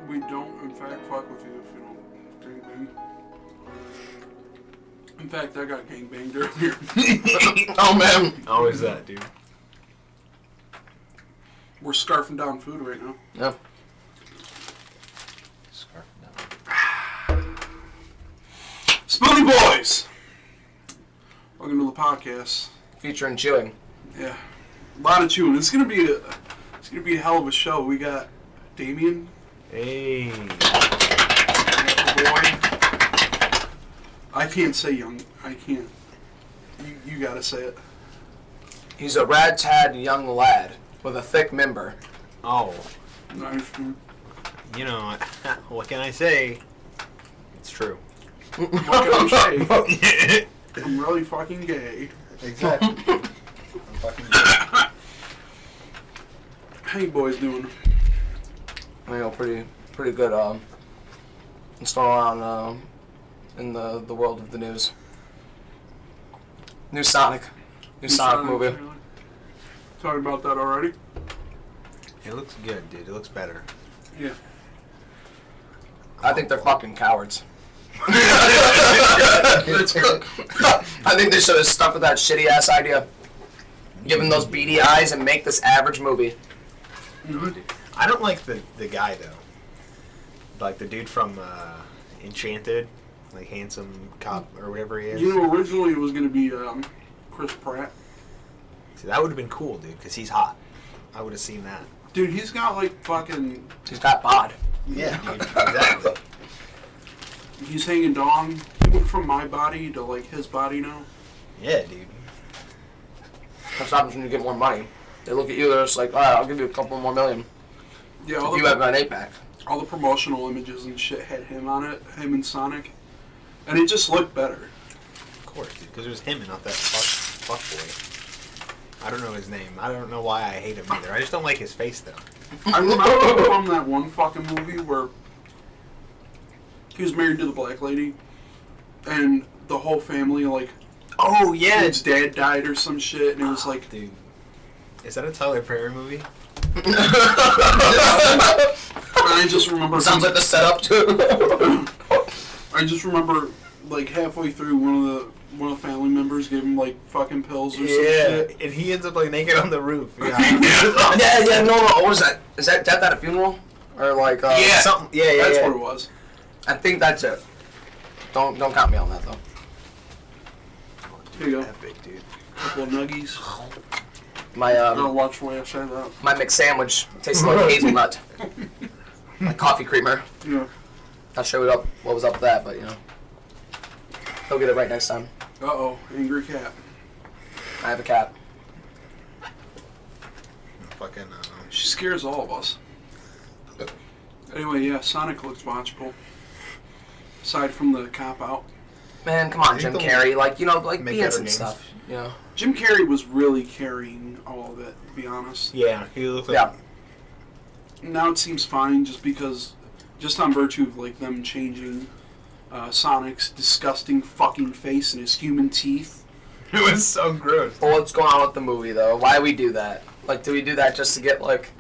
We don't, in fact, fuck with you if you don't gangbang. In fact, I got gangbanged earlier. Oh, man. Always that, dude. We're scarfing down food right now. Yep. Scarfing down. Spooki Boiz! Welcome to the podcast. Featuring chewing. Yeah. A lot of chewing. It's gonna be a hell of a show. We got Damien. Hey. Boy. I can't say young. I can't. You gotta say it. He's a rad-tad young lad with a thick member. Oh. Nice, dude. You know, what can I say? It's true. What can I say? I'm really fucking gay. Exactly. I'm fucking gay. How you boys doing? You know, pretty good. It's all around in the world of the news. New Sonic movie. Talking about that already? It looks good, dude. It looks better. Yeah. I think they're fucking cowards. That's good. I think they should have stuck with that shitty ass idea. Give him those beady eyes and make this average movie. Mm-hmm. I don't like the guy though. Like the dude from Enchanted, like handsome cop or whatever he is. You know, originally it was going to be Chris Pratt. See, that would have been cool, dude, because he's hot. I would have seen that. Dude, he's got like fucking... He's got bod. Yeah, dude, exactly. He's hanging dong. He went from my body to like his body now. Yeah, dude. That's what happens when you get more money. They look at you, they're just like, alright, I'll give you a couple more million. Yeah, If you have an 8-pack. all the promotional images and shit had him on it, him and Sonic. And it just looked better. Of course, dude, because it was him and not that fuck boy. I don't know his name. I don't know why I hate him either. I just don't like his face, though. I remember from that one fucking movie where he was married to the black lady, and the whole family, like, oh, yeah. his dad died or some shit, and it was like... Dude. Is that a Tyler Perry movie? I just remember... Sounds like the setup, too. I just remember, like, halfway through, one of the family members gave him, like, fucking pills or some shit. And he ends up, like, naked on the roof. Yeah, no. What was that? Is that death at a funeral? Or, like, something. Yeah, That's what it was. I think that's it. Don't count me on that, though. Here you go. Epic, dude. Couple of nuggies. My, Gotta watch the way I say that. my McSandwich tastes like hazelnut. My coffee creamer. Yeah. Not sure what was up with that, but, you know. He'll get it right next time. Uh-oh. Angry cat. I have a cat. Fucking, She scares all of us. Anyway, yeah, Sonic looks watchable. Aside from the cop-out. Man, come on, Jim Carrey. Like, you know, like, Make be in better some games. stuff, you know. Jim Carrey was really carrying all of it, to be honest. yeah, he looked like... Yeah. Now it seems fine just because, just on virtue of, like, them changing Sonic's disgusting fucking face and his human teeth. It was so gross. Well, what's going on with the movie, though? Why do we do that? Like, do we do that just to get, like,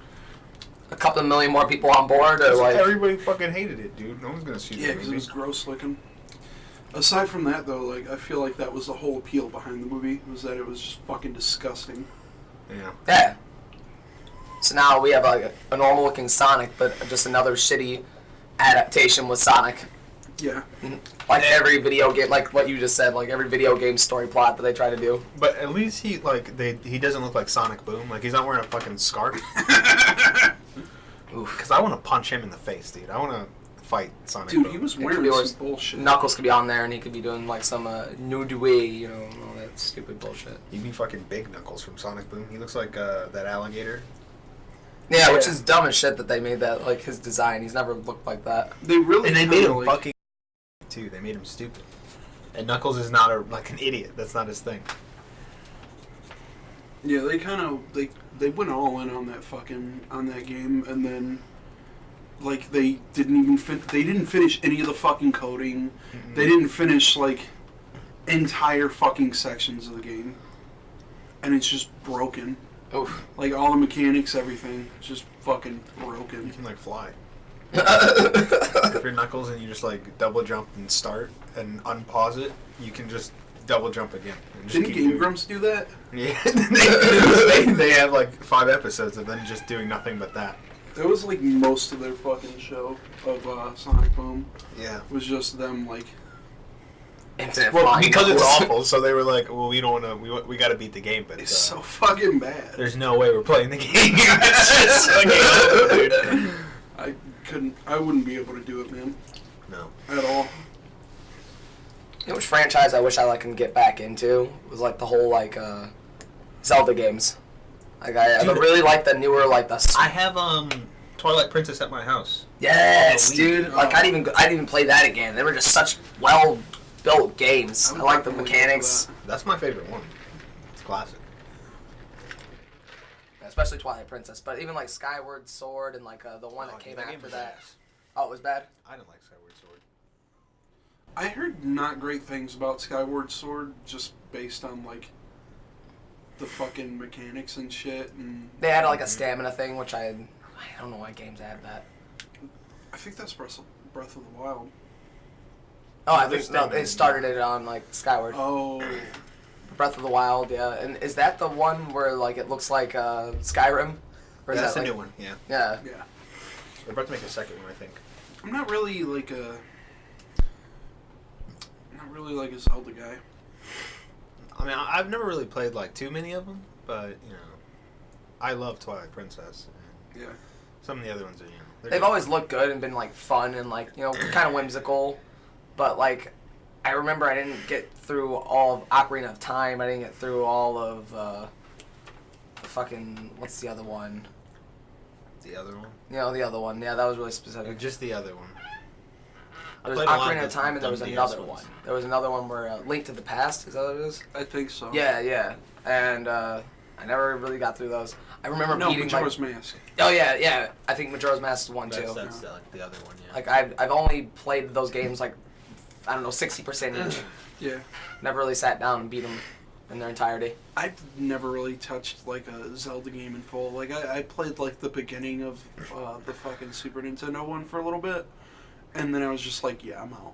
a couple of million more people on board, or, like... Everybody fucking hated it, dude. No one's gonna see Yeah, that because it movie. was gross looking. Aside from that, though, like, I feel like that was the whole appeal behind the movie, was that it was just fucking disgusting. Yeah. Yeah. So now we have, like, a normal-looking Sonic, but just another shitty adaptation with Sonic. Yeah. Like every video game, like what you just said, like every video game story plot that they try to do. But at least he doesn't look like Sonic Boom. Like, he's not wearing a fucking scarf. Oof. Because I want to punch him in the face, dude. I want to fight Sonic Dude, Boom. he was It could wearing be some always- bullshit. Knuckles could be on there, and he could be doing like some nude way, you know, all that stupid bullshit. He'd be fucking Big Knuckles from Sonic Boom. He looks like that alligator. Yeah, which Yeah. is dumb as shit that they made that like his design. He's never looked like that. They really And they made kinda, him fucking too. They made him stupid. And Knuckles is not like an idiot. That's not his thing. Yeah, they kind of they went all in on that game, and then like they didn't finish any of the fucking coding. Mm-hmm. They didn't finish like entire fucking sections of the game. and it's just broken. Oof. Like, all the mechanics, everything, it's just fucking broken. You can, like, fly. If your Knuckles and you just, like, double jump and start and unpause it, you can just double jump again. And just Didn't Game Grumps do that? Yeah. they have, like, 5 episodes of them just doing nothing but that. That was, like, most of their fucking show of Sonic Boom. Yeah. It was just them, like... Infinite Well, flying because it's Knuckles. awful, so they were like, well, we don't want to, we got to beat the game, but It's so fucking bad. there's no way we're playing the game. It's just fucking awful, dude. I wouldn't be able to do it, man. No. At all. You know which franchise I wish I can get back into was like the whole Zelda games. Like I Dude, really like the newer I have Twilight Princess at my house. Yes, Oh, dude. Like I'd even play that again. They were just such well-built games. I like the mechanics, That's my favorite one. It's classic. especially Twilight Princess. But even like Skyward Sword and like the one that came game after was that. ass. Oh, it was bad. I didn't like Skyward Sword. I heard not great things about Skyward Sword, just based on, like, the fucking mechanics and shit, and... They had like a stamina thing, which I don't know why games had that. I think that's Breath of the Wild. Oh, I there's think no, stamina. they started it on like Skyward. Oh... Breath of the Wild, yeah. And is that the one where like it looks like Skyrim? Or is That's that a like, new one, yeah. Yeah. Yeah. They're about to make a second one, I think. I'm not really, like, a Zelda guy. I mean, I've never really played, like, too many of them, but, you know, I love Twilight Princess. And Yeah. some of the other ones are, you know... they're They've good. always looked good and been like fun and like, you know, kind of whimsical. But like, I remember I didn't get through all of Ocarina of Time. I didn't get through all of the fucking, what's the other one? The other one? You know, the other one. Yeah, that was really specific. Just the other one. There was played a lot Ocarina of of Time and there was dumb DS another ones. one. There was another one where Link to the Past, is that what it is? I think so. Yeah. And I never really got through those. I remember No, beating Majora's like... Mask. Oh, yeah. I think Majora's Mask is one, too. That's like, the other one, yeah. Like, I've only played those games, like, I don't know, 60% each. Yeah. Never really sat down and beat them in their entirety. I've never really touched, like, a Zelda game in full. Like, I played, like, the beginning of the fucking Super Nintendo one for a little bit, and then I was just like, yeah, I'm out.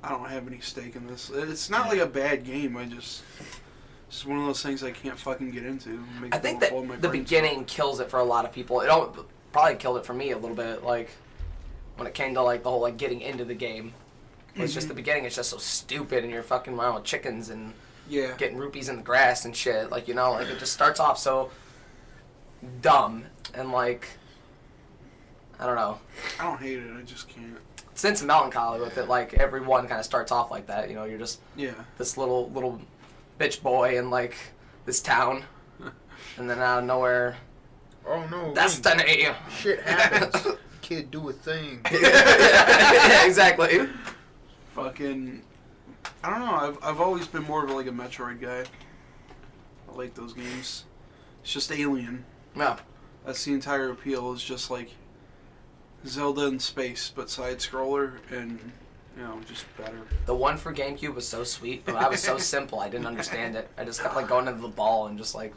I don't have any stake in this. It's not like a bad game. It's just one of those things I can't fucking get into. I think that the beginning kills it for a lot of people. It probably killed it for me a little bit, like, when it came to, like, the whole, like, getting into the game. It's just the beginning, it's just so stupid, and you're fucking around with chickens and getting rupees in the grass and shit. Like, you know, like, it just starts off so dumb, and, like, I don't know. I don't hate it. I just can't. Sense of melancholy with it, like, everyone kind of starts off like that, you know, you're just this little bitch boy in, like, this town, and then out of nowhere, oh no, destiny! Shit happens. Kid, do a thing. Yeah, exactly. Fucking, I don't know. I've always been more of like a Metroid guy. I like those games. It's just Alien. No. That's the entire appeal. Is just like Zelda in space, but side scroller, and you know, just better. The one for GameCube was so sweet, but I was so simple. I didn't understand it. I just kept like going into the ball and just like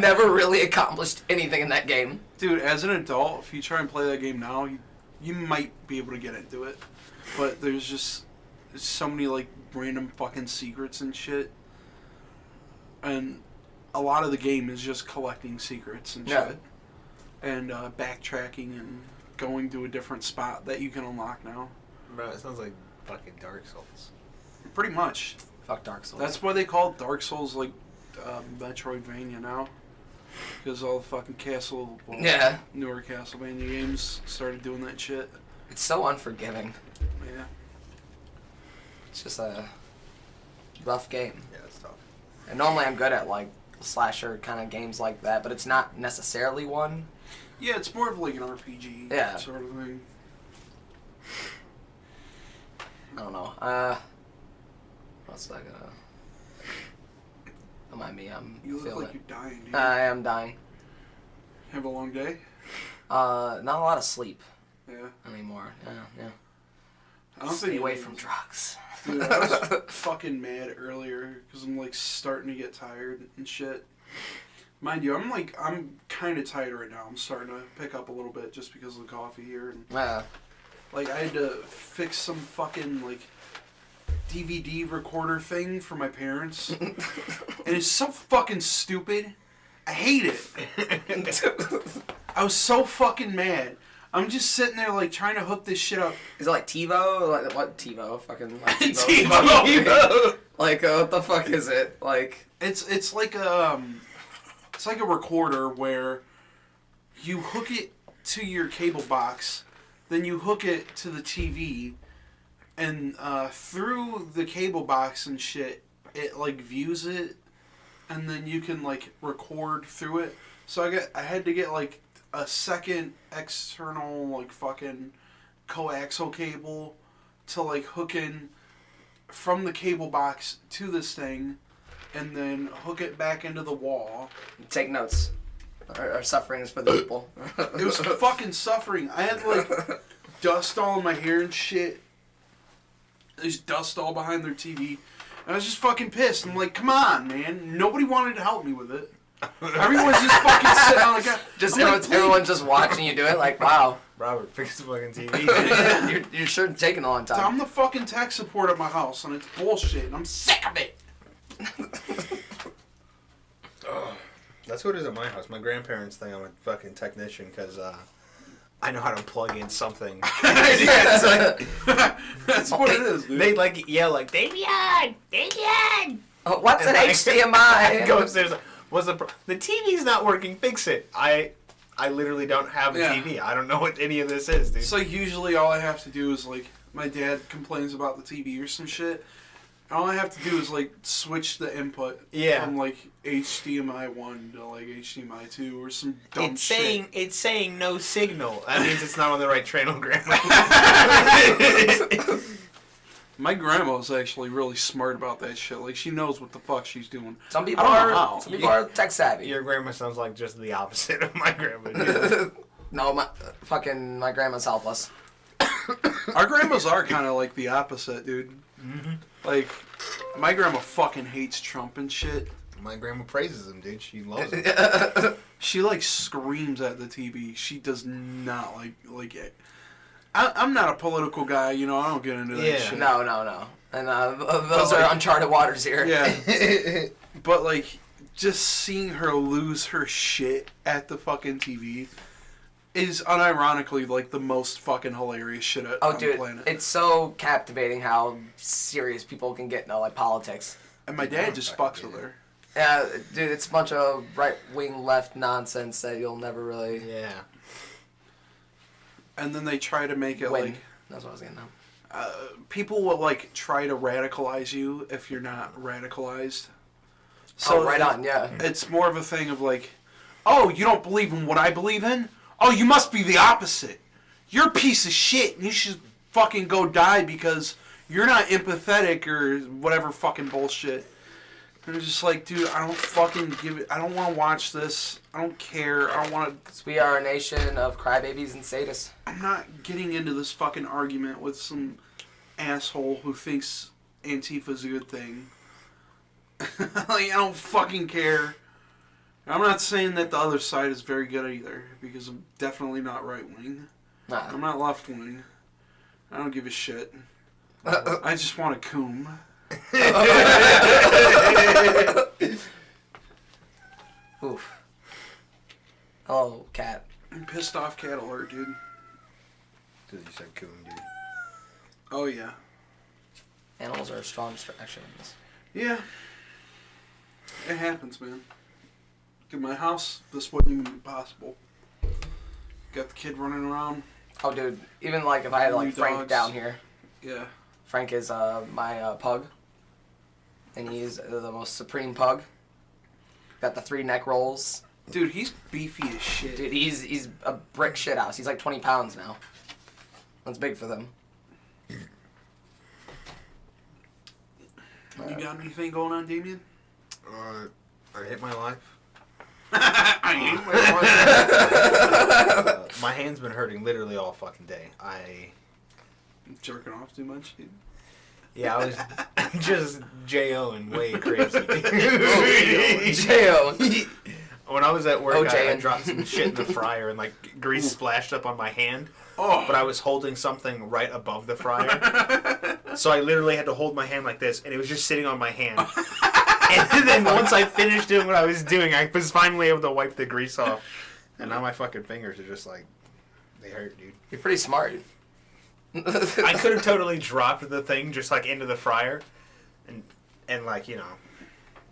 never really accomplished anything in that game. Dude, as an adult, if you try and play that game now, you might be able to get into it. But there's so many like random fucking secrets and shit. And a lot of the game is just collecting secrets and shit. And backtracking and going to a different spot that you can unlock now. Bro, it sounds like fucking Dark Souls. Pretty much. Fuck Dark Souls. That's why they call Dark Souls like Metroidvania now. Because all the fucking newer Castlevania games started doing that shit. It's so unforgiving. Yeah. It's just a rough game. Yeah, it's tough. And normally I'm good at like slasher kind of games like that, but it's not necessarily one. Yeah, it's more of like an RPG sort of thing. I don't know. What's that gonna... Remind me, You look feeling like you're dying, dude. I am dying. Have a long day? Not a lot of sleep Yeah. anymore. Yeah. I don't Stay think away from drugs. Dude, I was fucking mad earlier because I'm like starting to get tired and shit. Mind you, I'm kind of tired right now. I'm starting to pick up a little bit just because of the coffee here. And, like, I had to fix some fucking, like, DVD recorder thing for my parents. And it's so fucking stupid. I hate it. I was so fucking mad. I'm just sitting there, like, trying to hook this shit up. Is it like TiVo? Like, what TiVo? Fucking like TiVo. TiVo. Like, what the fuck is it? Like, it's like a recorder where you hook it to your cable box, then you hook it to the TV, and through the cable box and shit, it like views it, and then you can like record through it. So I had to get like a second external like fucking coaxial cable to like hook in from the cable box to this thing, and then hook it back into the wall. Take notes. Our suffering is for the people. It was fucking suffering. I had like dust all in my hair and shit. There's dust all behind their TV. And I was just fucking pissed. I'm like, come on, man. Nobody wanted to help me with it. Everyone's just fucking sitting on the couch. Just everyone's just watching you do it. Like, wow. Robert, fix the fucking TV. you're sure taking a long time. I'm the fucking tech support at my house, and it's bullshit, and I'm sick of it. That's what it is at my house. My grandparents think I'm a fucking technician because I know how to plug in something. Yeah, it's like, that's what it is, dude. They like yell like, Davian! Oh, what's an HDMI? I go upstairs like, the TV's not working, fix it. I literally don't have a TV. I don't know what any of this is, dude. So like, all I have to do is like, my dad complains about the TV or some shit. All I have to do is like switch the input from like HDMI 1 to like HDMI 2 or some dumb shit. It's saying no signal. That means it's not on the right channel, Grandma. My grandma's actually really smart about that shit. Like, she knows what the fuck she's doing. Some people are tech savvy. Your grandma sounds like just the opposite of my grandma. No, my grandma's helpless. Our grandmas are kind of like the opposite, dude. Mm-hmm. Like, my grandma fucking hates Trump and shit. My grandma praises him, dude. She loves him. She like screams at the TV. She does not like it. I'm not a political guy, you know. I don't get into that shit. No. And those are uncharted waters here. Yeah. But like, just seeing her lose her shit at the fucking TV is unironically like the most fucking hilarious shit on the planet. It's so captivating how serious people can get into like politics. And my dad just fucks with her. Yeah, dude, it's a bunch of right-wing left nonsense that you'll never really... Yeah. And then they try to make it like... That's what I was getting at. People will like try to radicalize you if you're not radicalized. So right on, yeah. It's more of a thing of like, oh, you don't believe in what I believe in? Oh, you must be the opposite. You're a piece of shit and you should fucking go die because you're not empathetic or whatever fucking bullshit. And it's just like, dude, I don't fucking give it. I don't want to watch this. I don't care. I don't want to. We are a nation of crybabies and sadists. I'm not getting into this fucking argument with some asshole who thinks Antifa's a good thing. Like, I don't fucking care. I'm not saying that the other side is very good either, because I'm definitely not right-wing. Nah. I'm not left-wing. I don't give a shit. I just want a coom. Oof. Oh, cat. I'm pissed off cat alert, dude. Because you said coon, dude. Oh, yeah. Animals are a strong distraction in this. Yeah. It happens, man. In my house, this wouldn't even be possible. Got the kid running around. Oh, dude. Even, like, if I had, like, Frank dogs. down here. Yeah. Frank is my pug. And he's the most supreme pug. Got the 3 neck rolls. Dude, he's beefy as shit. Dude, he's a brick shit house. He's like 20 pounds now. That's big for them. You got anything going on, Damien? I hate my life. I hate my life. My hand's been hurting literally all fucking day. Jerking off too much, dude? Yeah, I was just J.O.ing way crazy. J.O. When I was at work, OJ I dropped some shit in the fryer and like grease splashed up on my hand. Oh. But I was holding something right above the fryer. So I literally had to hold my hand like this, and it was just sitting on my hand. And then once I finished doing what I was doing, I was finally able to wipe the grease off. And now my fucking fingers are just like, they hurt, dude. You're pretty smart. I could have totally dropped the thing just like into the fryer and like, you know,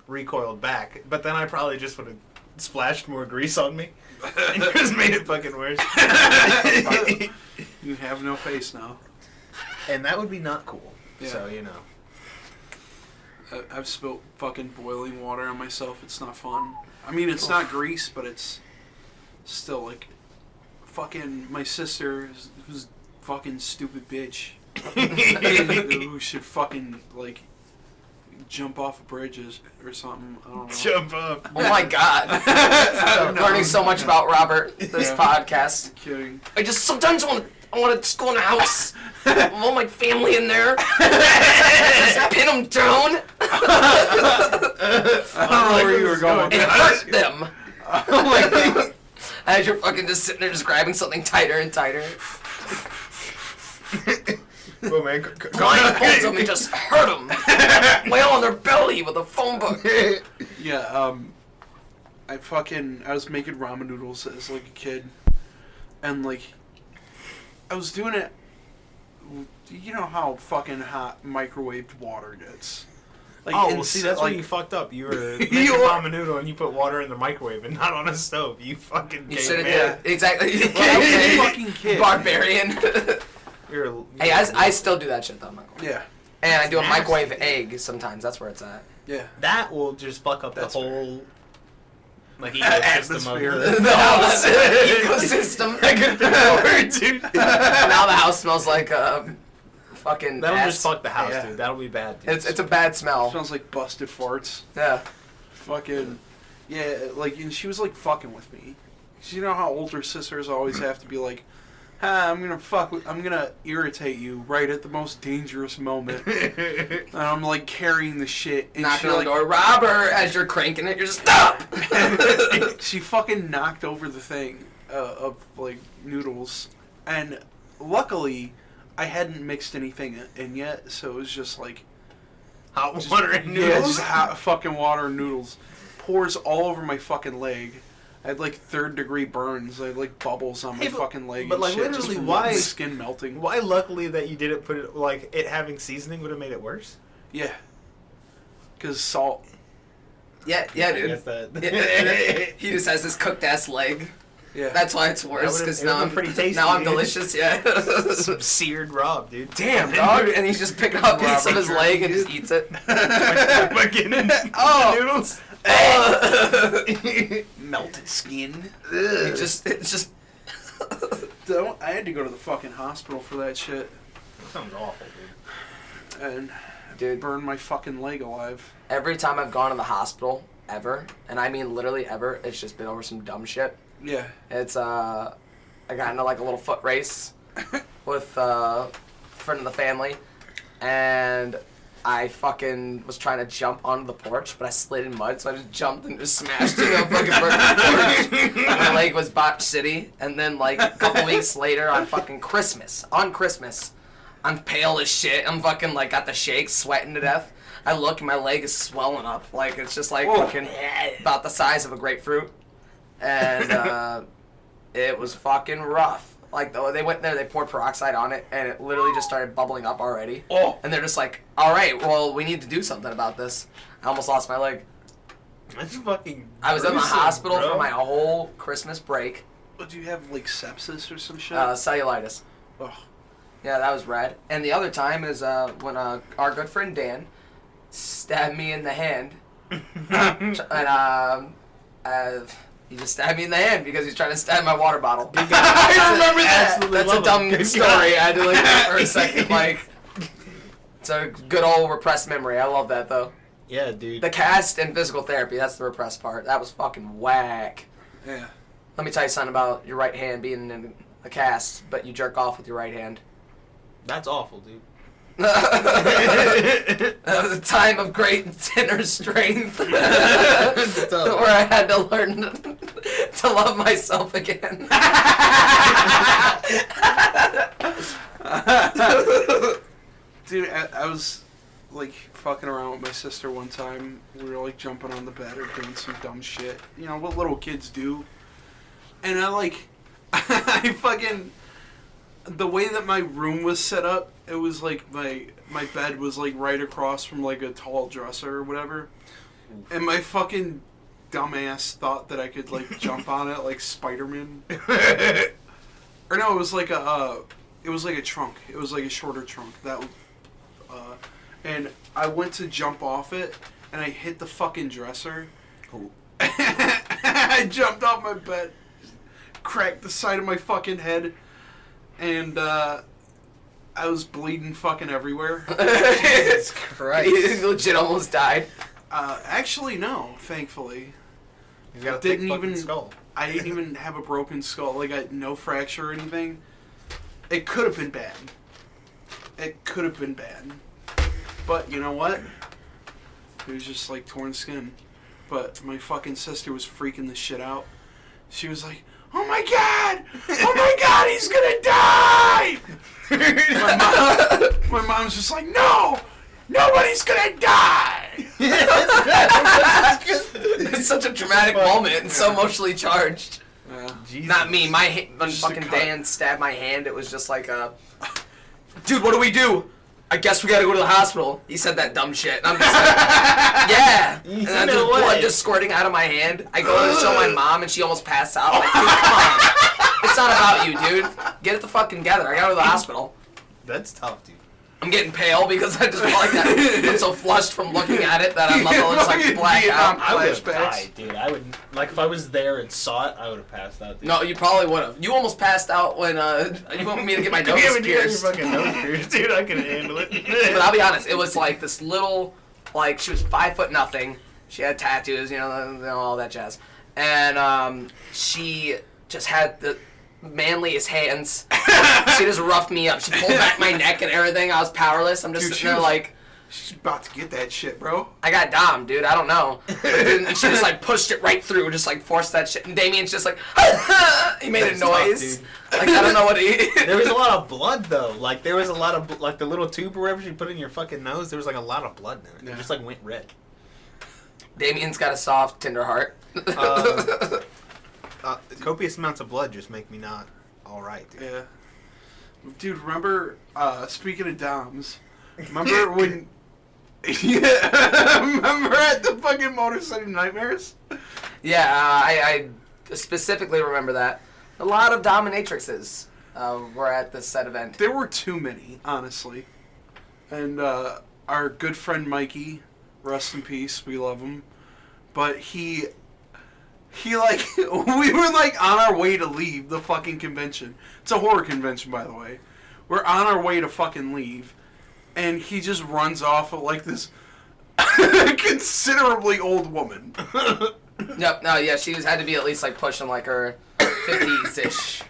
recoiled back. But then I probably just would have splashed more grease on me and just made it fucking worse. You have no face now. And that would be not cool. Yeah. So, you know. I've spilt fucking boiling water on myself. It's not fun. I mean, it's not grease, but it's still like fucking my sister, who's fucking stupid bitch, who should fucking like jump off bridges or something. I don't know. Jump up. Oh my god. Learning so much about Robert this podcast. I'm kidding. I just sometimes I want to just go in the house. I want my family in there. Just pin them down. I don't know where you were going. And hurt them. Oh my god. As you're fucking just sitting there just grabbing something tighter and tighter. Oh man, Blindfolds them and just hurt them. Wail on their belly with a phone book. Yeah, I was making ramen noodles as like a kid, and like I was doing it. You know how fucking hot microwaved water gets. Like, oh, well, see, that's like, when you fucked up. You were making ramen noodle and you put water in the microwave and not on a stove. You fucking You gay should have man. did exactly. Well, I was a fucking kid. Barbarian. Hey, I I still do that shit though, Michael. Yeah, And I do a Nasty. microwave egg sometimes. That's where it's at. yeah. that will just fuck up That's the whole like Atmosphere. ecosystem of The house ecosystem. dude. Now the house smells like fucking. That'll ass. just fuck the house, Yeah. dude. That'll be bad. Dude. It's a bad smell. Smells like busted farts. Yeah. Fucking, yeah. Like, and she was like fucking with me. 'Cause you know how older sisters always have to be like, I'm gonna irritate you right at the most dangerous moment. And I'm like carrying the shit. And Knocking she on the like, door, Robert. As you're cranking it, you're just stop. she fucking knocked over the thing of like noodles, and luckily I hadn't mixed anything in yet, so it was just like Hot water and yeah, noodles. just hot fucking water and noodles. Pours all over my fucking leg. I had like 3rd-degree burns. I had like bubbles on my fucking leg. but, and like, shit, literally, just from why- my skin melting? Why luckily that you didn't put it, like, it having seasoning would have made it worse? Yeah, because salt. Yeah, dude. He just has this cooked ass leg. Yeah, That's why it's worse. That Because would've- it now would've I'm been pretty tasty, Now I'm dude. delicious. Yeah. Some seared Rob, dude. Damn, dog. And he's just picking up a piece of his Robert leg and jerky. just eats it. Fucking Oh. noodles. melted skin. It's just. I had to go to the fucking hospital for that shit That sounds awful, dude. and Dude, burn my fucking leg alive. every time I've gone to the hospital, ever, and I mean literally ever, it's just been over some dumb shit. Yeah. It's, I got into like a little foot race with a friend of the family, and I fucking was trying to jump onto the porch, but I slid in mud, so I just jumped and just smashed into a fucking porch. My leg was botched city, and then like a couple weeks later on Christmas, I'm pale as shit. I'm fucking like got the shakes, sweating to death. I look and my leg is swelling up, like it's just like Whoa. fucking about the size of a grapefruit, and it was fucking rough. Like they went there, they poured peroxide on it, and it literally just started bubbling up already. Oh. And they're just like, all right, well, we need to do something about this. I almost lost my leg. That's fucking. I was in the gruesome, hospital bro. for my whole Christmas break. What, do you have like sepsis or some shit? Cellulitis. Oh. Yeah, that was rad. And the other time is when our good friend Dan stabbed me in the hand. And he just stabbed me in the hand because he's trying to stab my water bottle. I remember that. That's a dumb story. I had to look at it for a second. Like, it's a good old repressed memory. I love that though. Yeah, dude. The cast and physical therapy, that's the repressed part. That was fucking whack. Yeah. Let me tell you something about your right hand being in a cast, but you jerk off with your right hand. That's awful, dude. That was a time of great inner strength where I had to learn to love myself again. Dude, I was like fucking around with my sister one time. We were like jumping on the bed or doing some dumb shit. You know what little kids do. And I fucking, the way that my room was set up, it was like my bed was like right across from like a tall dresser or whatever. And my fucking dumbass thought that I could like jump on it like Spider-Man. Or no, it was like a trunk. It was like a shorter trunk. That was, and I went to jump off it, and I hit the fucking dresser. Ooh. I jumped off my bed, cracked the side of my fucking head, and I was bleeding fucking everywhere. Jesus Christ. You legit almost died. Actually, no, thankfully. He's got a thick fucking skull. I didn't even have a broken skull. Like, I had no fracture or anything. It could have been bad. It could have been bad. But, you know what? It was just, like, torn skin. But my fucking sister was freaking the shit out. She was like, oh my god! Oh my god, he's gonna die! My mom's just like, no! Nobody's gonna die! It's such a dramatic moment and so emotionally charged. Jesus. Not me. When fucking Dan stabbed my hand, it was just like, dude, what do we do? I guess we gotta go to the hospital. He said that dumb shit. And I'm just like, yeah. And then just blood just squirting out of my hand. I go to show my mom and she almost passed out. Like, dude, come on. It's not about you, dude. Get it the fuck together. I gotta go to the hospital. That's tough, dude. I'm getting pale because I just feel like that. I'm so flushed from looking at it that I'm just like black out. I would have died, dude. I would, like, if I was there and saw it, I would have passed out. Dude. No, you probably would have. You almost passed out when you want me to get my nose pierced. Your fucking nose pierced, dude. I can handle it. But I'll be honest, it was like this little, like, she was 5'0". She had tattoos, you know, all that jazz, and she just had the manliest hands. She just roughed me up. She pulled back my neck and everything. I was powerless. I'm just sitting there like, she's about to get that shit, bro. I got dom, dude. I don't know. But then she just like pushed it right through, just like forced that shit. And Damien's just like, he made a noise. Tough, like, I don't know what he. There was a lot of blood though. Like there was a lot of like the little tube or whatever she put in your fucking nose. There was like a lot of blood in it. Yeah. It just like went red. Damien's got a soft, tender heart. Copious amounts of blood just make me not all right, dude. Yeah. Dude, remember, speaking of Doms, remember when, remember at the fucking Motor City Nightmares? Yeah, I specifically remember that. A lot of dominatrixes were at this said event. There were too many, honestly. And our good friend Mikey, rest in peace, we love him, but he like, we were like on our way to leave the fucking convention. It's a horror convention, by the way. We're on our way to fucking leave, and he just runs off of like this considerably old woman. Yep, no, yeah, she had to be at least like pushing like her 50s-ish.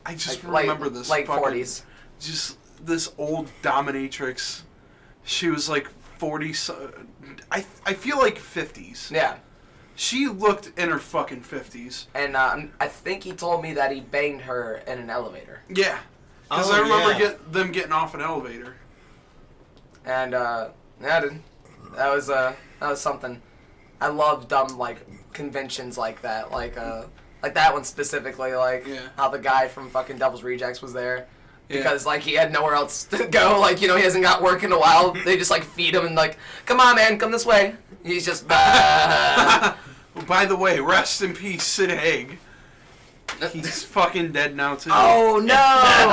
I just like, remember this. Late fucking, 40s. Just this old dominatrix. She was like 40, I feel like 50s. Yeah. She looked in her fucking 50s. And I think he told me that he banged her in an elevator. Yeah. Because I remember them getting off an elevator. And, yeah, dude. That was something. I love dumb, like, conventions like that. Like that one specifically, like, how the guy from fucking Devil's Rejects was there. Because, like, he had nowhere else to go. Like, you know, he hasn't got work in a while. They just, like, feed him and, like, come on, man, come this way. He's just, By the way, rest in peace, Sid Haig. He's fucking dead now, too. Oh, no! I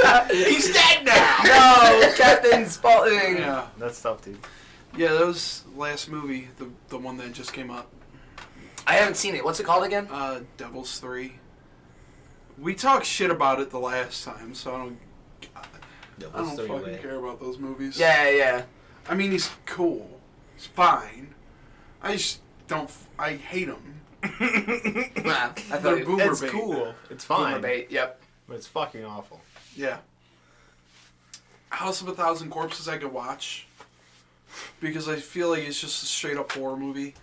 laughed. He's dead now! No, Captain Spaulding. Yeah. That's tough, dude. Yeah, that was last movie, the one that just came up. I haven't seen it. What's it called again? Devils 3. We talked shit about it the last time, so I don't fucking care about those movies. Yeah. I mean, he's cool. He's fine. I just don't. I hate him. Nah, I They're thought boomer It's bait. cool. It's fine. Boomer bait. Yep. But it's fucking awful. Yeah. House of a Thousand Corpses I could watch. Because I feel like it's just a straight up horror movie.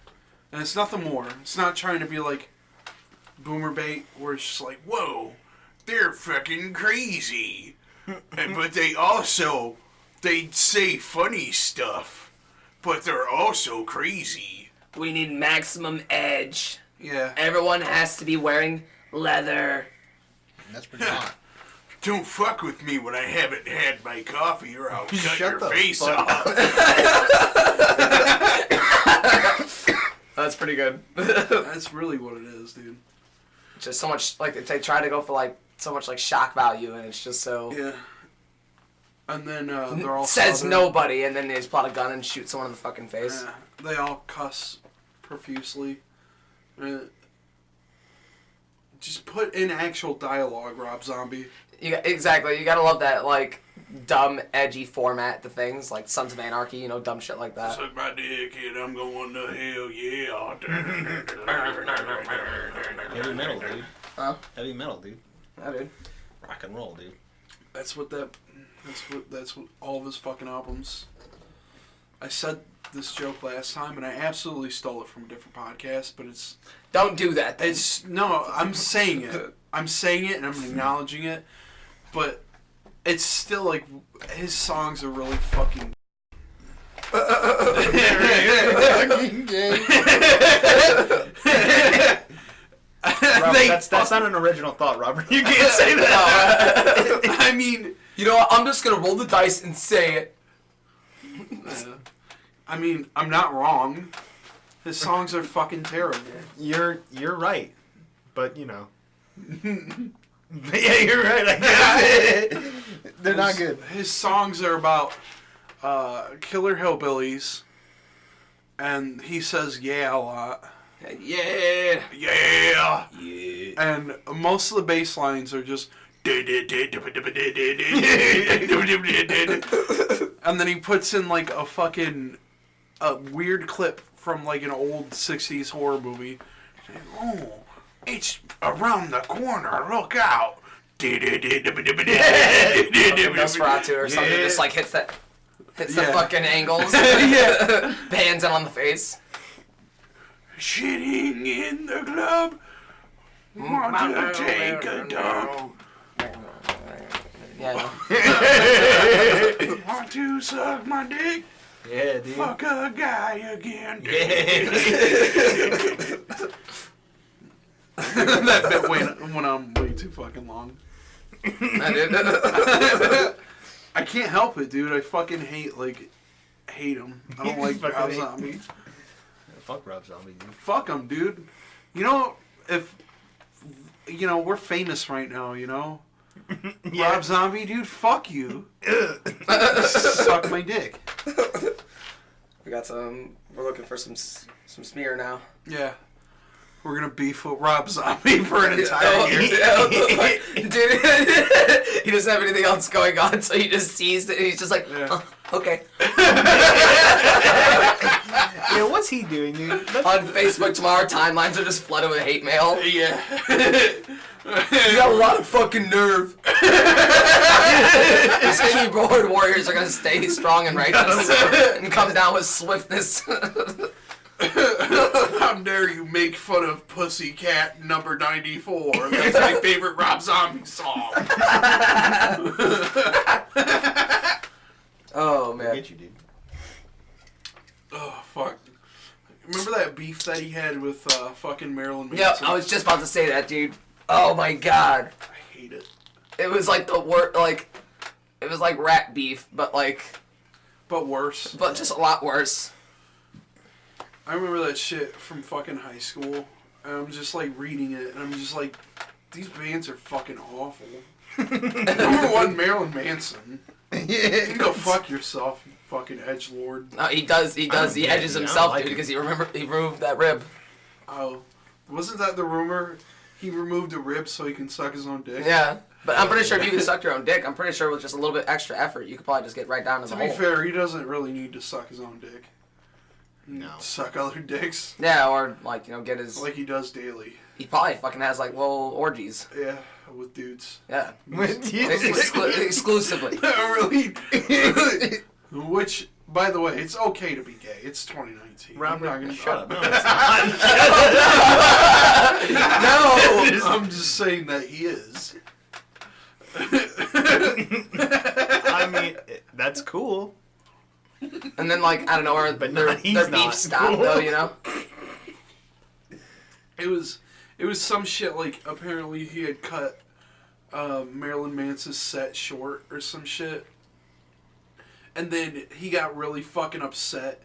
And it's nothing more. It's not trying to be like Boomer Bait, where it's just like, whoa, they're fucking crazy. But they say funny stuff. But they're also crazy. We need maximum edge. Yeah. Everyone has to be wearing leather. That's pretty hot. Don't fuck with me when I haven't had my coffee or I'll cut Shut your the face fuck off. That's pretty good. That's really what it is, dude. Just so much, like, they try to go for, like, so much, like, shock value, and it's just so... Yeah. And then they're all says Southern. nobody, and then they just pull out a gun and shoot someone in the fucking face. Yeah. They all cuss profusely. Just put in actual dialogue, Rob Zombie. Exactly. You gotta love that, like, dumb, edgy format to things, like Sons of Anarchy, you know, dumb shit like that. Suck my dick, kid. I'm going to hell, yeah. Heavy metal, dude. Huh? Heavy metal, dude. Yeah, dude. Rock and roll, dude. That's what all of his fucking albums. I said this joke last time, and I absolutely stole it from a different podcast, but it's... Don't do that. No, I'm saying it. I'm saying it, and I'm acknowledging it, but it's still, like, his songs are really fucking... Fucking gay. Robert, that's not an original thought, Robert. You can't say that. I mean... You know what? I'm just gonna roll the dice and say it. I mean, I'm not wrong. His songs are fucking terrible. You're right, but you know. Yeah, you're right. I guess. They're not good. His songs are about killer hillbillies, and he says "yeah" a lot. Yeah. Yeah. Yeah. And most of the bass lines are just. And then he puts in like a weird clip from like an old 60s horror movie. Oh, it's around the corner, look out. Nosferatu or something just like hits the fucking angles. Yeah. Pans in on the face. Shitting in the club. Want to take a dump. Yeah. Want to suck my dick? Yeah, dude. Fuck a guy again. That bit went on way too fucking long. I did. I can't help it, dude. I fucking hate him. I don't like Fucking Rob hate- Zombie. Fuck Rob Zombie, dude. Fuck him, dude. You know, we're famous right now, you know? Yeah. Rob Zombie, dude, fuck you. Suck my dick. We're looking for some smear now. Yeah. We're gonna beef with Rob Zombie for an entire year. Dude, he doesn't have anything else going on, so he just sees it and he's just like, Yeah. oh, okay. Yeah, what's he doing, dude? On Facebook tomorrow, timelines are just flooded with hate mail. Yeah. You got a lot of fucking nerve. These keyboard warriors are gonna stay strong and righteous and come down with swiftness. How dare you make fun of Pussycat number 94? That's my favorite Rob Zombie song. Oh man. Get you, dude. Oh, fuck. Remember that beef that he had with fucking Marilyn Manson? Yep, I was just about to say that, dude. Oh my god. I hate it. It was like the worst, it was like rat beef, but worse. but just a lot worse. I remember that shit from fucking high school, and I'm just like reading it, and I'm just like, these bands are fucking awful. Number one, Marilyn Manson. You can go fuck yourself, you fucking edgelord. No, he does. He edges it. I himself, don't like dude, it. because he removed that rib. Oh, wasn't that the rumor? He removed a rib so he can suck his own dick? Yeah, but I'm pretty sure if you could suck your own dick, I'm pretty sure with just a little bit extra effort, you could probably just get right down to the To be hole. fair, he doesn't really need to suck his own dick. He No. Suck other dicks. Yeah, or get his. Like he does daily. He probably fucking has little orgies. Yeah. with dudes. Yeah. With Exclusively. Really? Which, by the way, it's okay to be gay. It's 2019. I'm not gonna Shut up. No, it's not. No! I'm just saying that he is. I mean, that's cool. And then, like, I don't know, or But their, not- he's their not. beef stopped, though, you know? It was some shit, like, apparently he had cut Marilyn Manson's set short or some shit. And then he got really fucking upset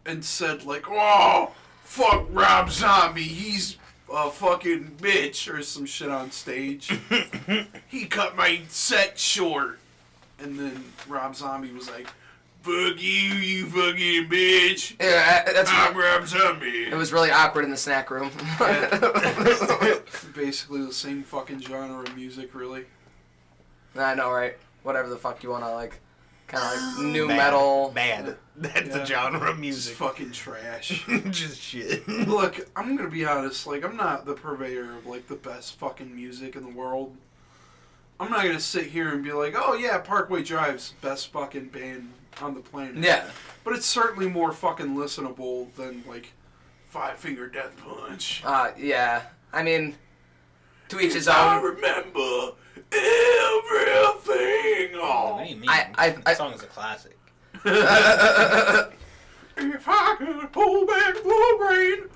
and said, like, oh, fuck Rob Zombie, he's a fucking bitch or some shit on stage. He cut my set short. And then Rob Zombie was like, fuck you fucking bitch. Yeah, that's I'm Rob Zombie. It was really awkward in the snack room. Basically the same fucking genre of music, really. I know, right? Whatever the fuck you want to, like, kind of like new metal. Bad. That's the Yeah. genre of Just music. fucking trash. Just shit. Look, I'm gonna be honest, like, I'm not the purveyor of, like, the best fucking music in the world. I'm not gonna sit here and be like, oh yeah, Parkway Drive's best fucking band on the planet. Yeah. But it's certainly more fucking listenable than, like, Five Finger Death Punch. Yeah. I mean, to each his I own. remember everything. What do you mean? I- That song is a classic. If I could hold back the rain.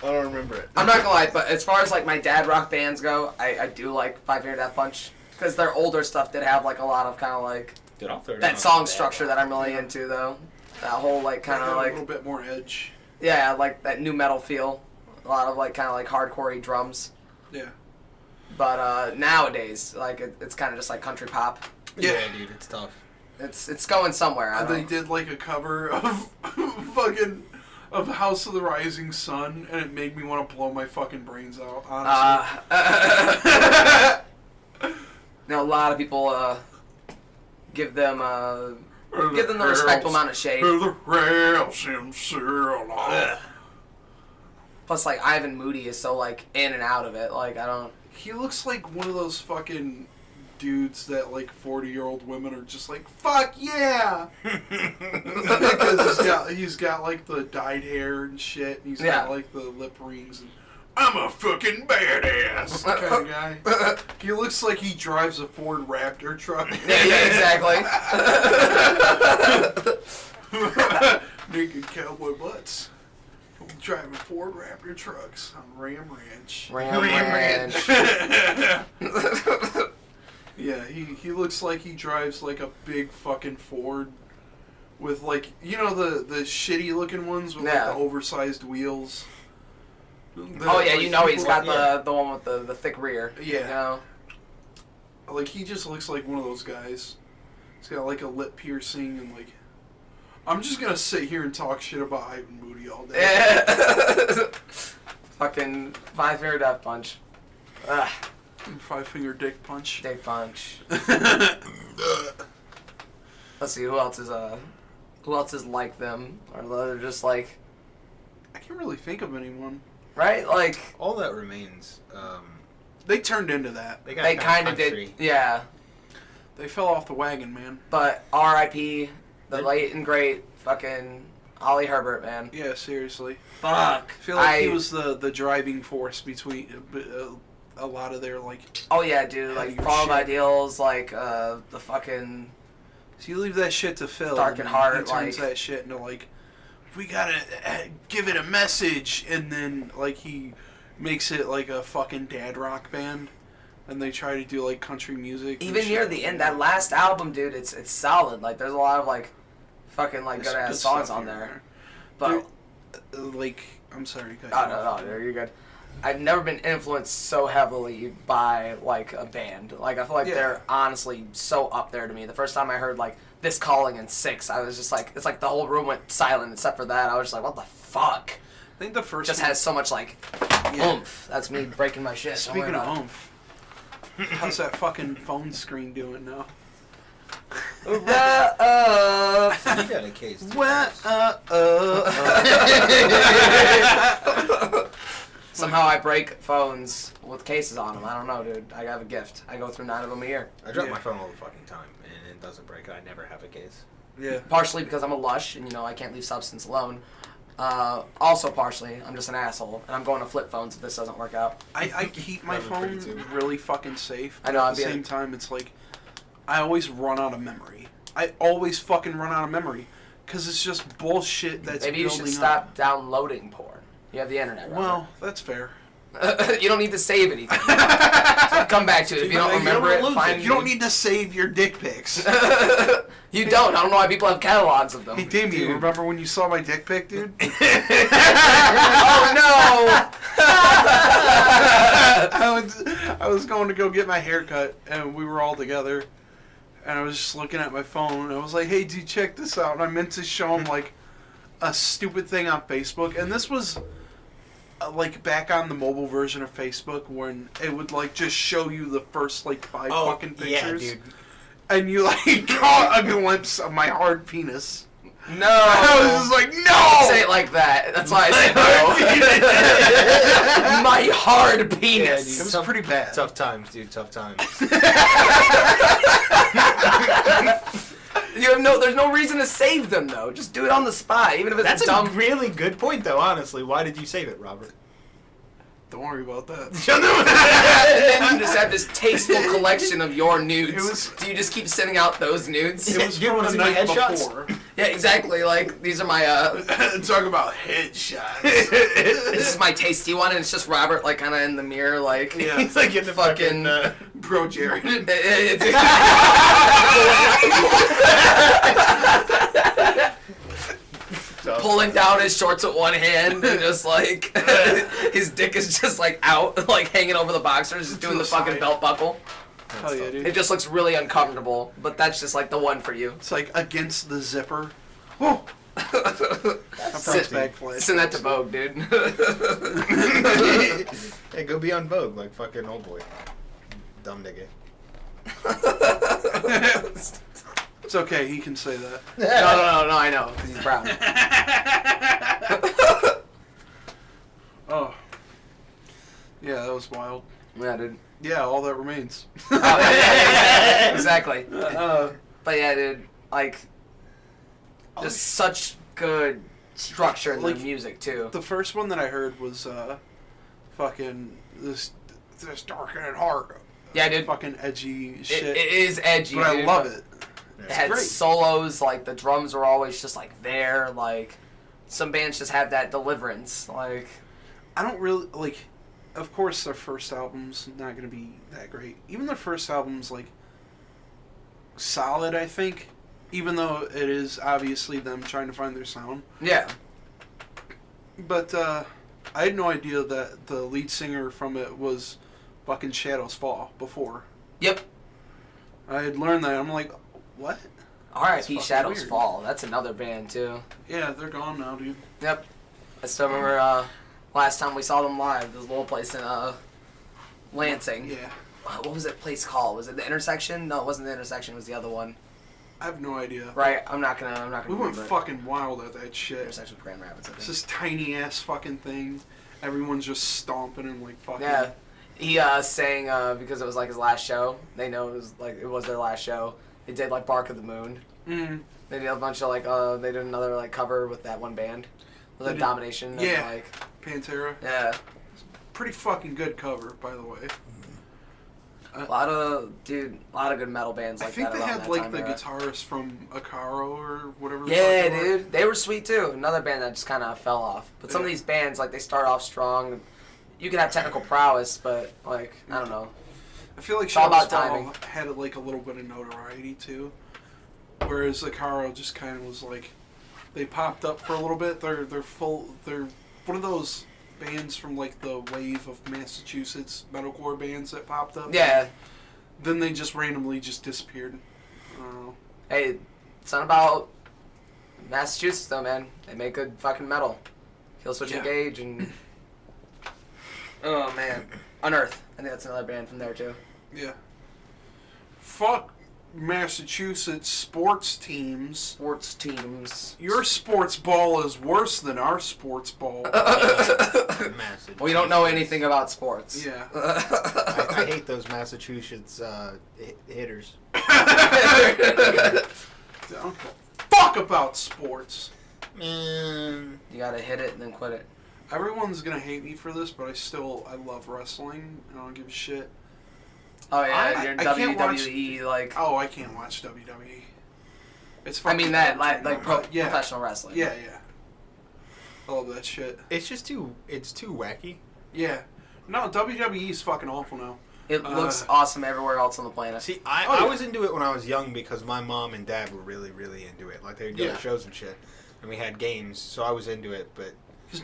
I don't remember it. I'm not gonna lie, but as far as, like, my dad rock bands go, I do like Five Finger Death Punch. Because their older stuff did have, like, a lot of kind of, like, Dude, I'll throw it that on song bad structure rock. that I'm really into, though. That whole, like, kind of, A like, little bit more edge. yeah, like, that new metal feel. A lot of, like, kind of, like, hardcore-y drums. Yeah. But nowadays, like, it's kind of just, like, country pop. Yeah, dude, it's tough. It's going somewhere. I And don't they did like a cover of fucking of House of the Rising Sun, and it made me want to blow my fucking brains out. Honestly, a lot of people give them the respectful amount of shade. Plus, like, Ivan Moody is so, like, in and out of it. Like, I don't. He looks like one of those fucking dudes that like 40-year-old women are just like, fuck yeah, because he's got like the dyed hair and shit, and he's got like the lip rings, and I'm a fucking badass kind of guy. He looks like he drives a Ford Raptor truck. Yeah, exactly. Naked cowboy butts. Driving Ford Raptor trucks on Ram Ranch. Ram Ranch. Yeah, he looks like he drives like a big fucking Ford with like, you know, the shitty looking ones with like the oversized wheels. Oh yeah, you know he's got the one with the thick rear. Yeah. You know? Like he just looks like one of those guys. He's got like a lip piercing and like, I'm just gonna sit here and talk shit about Ivan Moody all day. Fucking Five Finger Death Punch. Ugh. Five Finger Dick Punch. Dick Punch. Let's see, who else is like them? Or they're just like, I can't really think of anyone. right? Like, All that remains. They turned into that. they kind of did, yeah. They fell off the wagon, man. But R.I.P. the late and great fucking Ollie Herbert, man. Yeah, seriously. Fuck. I feel like he was the driving force between a lot of their like. Oh yeah, dude. Like Heavier Fall of shit. Ideals, like the fucking. So you leave that shit to Phil. Dark and and Heart, he turns like- that shit into like, we gotta give it a message, and then like he makes it like a fucking dad rock band, and they try to do like country music. and Even shit. near the end, that last album, dude, it's solid. Like there's a lot of like, fucking like There's good ass good songs stuff on here. there. But Like, I'm sorry. cut you oh off. no, you're good. I've never been influenced so heavily by like a band. Like I feel like they're honestly so up there to me. The first time I heard like This Calling and Six, I was just like, it's like the whole room went silent except for that. I was just like, what the fuck? I think the first Just one- has so much like oomph. That's me breaking my shit. Don't worry Speaking of about it. oomph, how's that fucking phone screen doing now? Rough. You got a case. Too. Somehow I break phones with cases on them. I don't know, dude. I have a gift. I go through 9 of them a year. I drop my phone all the fucking time, and it doesn't break. I never have a case. Yeah. Partially because I'm a lush, and I can't leave substance alone. Also partially, I'm just an asshole, and I'm going to flip phones if this doesn't work out. I keep my That was pretty phone too. really fucking safe. I know, But I'm at the being- same time, it's like I always run out of memory. I always fucking run out of memory because it's just bullshit that's Maybe you building should stop up. downloading porn. You have the internet, right? Well, that's fair. You don't need to save anything. So come back to it. If you don't remember it, find You don't need to save your dick pics. You don't. I don't know why people have catalogs of them. Hey, Damien, Dude. remember when you saw my dick pic, dude? Oh no! I was going to go get my hair cut, and we were all together, and I was just looking at my phone, and I was like, hey, dude, check this out. And I meant to show him, like, a stupid thing on Facebook, and this was, like, back on the mobile version of Facebook, when it would, like, just show you the first, like, 5 fucking pictures. Yeah, dude. And you, like, caught a glimpse of my hard penis. No! I was just like, Don't no! say it like that. That's why I said no. My hard penis. It was pretty bad. Tough times, dude. Tough times. You have there's no reason to save them though. Just do it on the spot, even if it's That's a dumb. a really good point, though. Honestly, why did you save it, Robert? Don't worry about that. And then you just have this tasteful collection of your nudes. Do you just keep sending out those nudes? It was You from wanna the see my night headshots? before. Yeah, exactly. Like these are my Talk about headshots. this is my tasty one, and it's just Robert like kind of in the mirror, like Yeah. He's like in the fucking. Bro, Jared. Pulling down his shorts with one hand and just like his dick is just like out, like hanging over the boxers, just doing the fucking side. belt buckle. Hell yeah, dude. It just looks really uncomfortable, but that's just like the one for you. It's like against the zipper. Whoa. Send back flash. send that to Vogue, dude. Hey, go be on Vogue like fucking old boy. Dumb nigga. It's okay, he can say that. No, I know, because he's brown. Oh. Yeah, that was wild. Yeah, dude. Yeah, all that remains. Oh, yeah, exactly. Uh, But yeah, dude, like, just such good structure in the Like, music, too. the first one that I heard was fucking this dark and heart. Yeah, dude. Fucking edgy shit. It is edgy, but I dude, love but it. It had great. solos, like, the drums were always just, like, there, like, some bands just have that deliverance, like... I don't really like. Of course, their first album's not gonna be that great. Even their first album's like solid, I think. Even though it is obviously them trying to find their sound. Yeah. But I had no idea that the lead singer from it was fucking Shadows Fall before. Yep. I had learned that. I'm like, what? R.I.P. fucking Shadows weird. Fall. That's another band, too. Yeah, they're gone now, dude. Yep. I still remember last time we saw them live, this little place in Lansing. Yeah. What was that place called? Was it the Intersection? No, it wasn't the Intersection. It was the other one. I have no idea. Right. I'm not gonna We went remember it. fucking wild at that shit. Intersection with Grand Rapids. I It's think. this tiny ass fucking thing. Everyone's just stomping and like fucking. Yeah. He sang because it was like his last show. They know it was their last show. They did like Bark of the Moon. Mm. They did a bunch of like they did another like cover with that one band. Was They it did- Domination? And, yeah. Like, Pantera. yeah. Pretty fucking good cover, by the way. A lot of good metal bands like I think that they around had that like time the era. guitarist from Akaro or whatever. the Yeah, fuck they were. dude. They were sweet too. Another band that just kind of fell off. But some of Yeah. these bands, like, they start off strong. You can have technical prowess, but, like, I don't know. I feel like It's all Shadows about Fall timing. had like a little bit of notoriety too, whereas Akaro just kind of was like, they popped up for a little bit. They're one of those bands from like the wave of Massachusetts metalcore bands that popped up. Yeah. Then they just randomly just disappeared. I don't know. Hey, it's not about Massachusetts, though, man. They make good fucking metal. Killswitch Yeah. Engage and... Oh, man. Unearth. I think that's another band from there, too. Yeah. Fuck Massachusetts sports teams. Sports teams. Your sports ball is worse than our sports ball. Massachusetts. We don't know anything about sports. Yeah. I hate those Massachusetts hitters. I don't give a fuck about sports. Man. You gotta hit it and then quit it. Everyone's gonna hate me for this, but I love wrestling. I don't give a shit. Oh yeah, I your can't WWE like. Oh, I can't watch WWE. It's I mean fucking that torture, like but yeah. professional wrestling. Yeah. I love that shit. It's just too wacky. Yeah. No, WWE's fucking awful now. It looks awesome everywhere else on the planet. See, I was into it when I was young because my mom and dad were really, really into it. Like, they would go to shows and shit. And we had games, so I was into it. But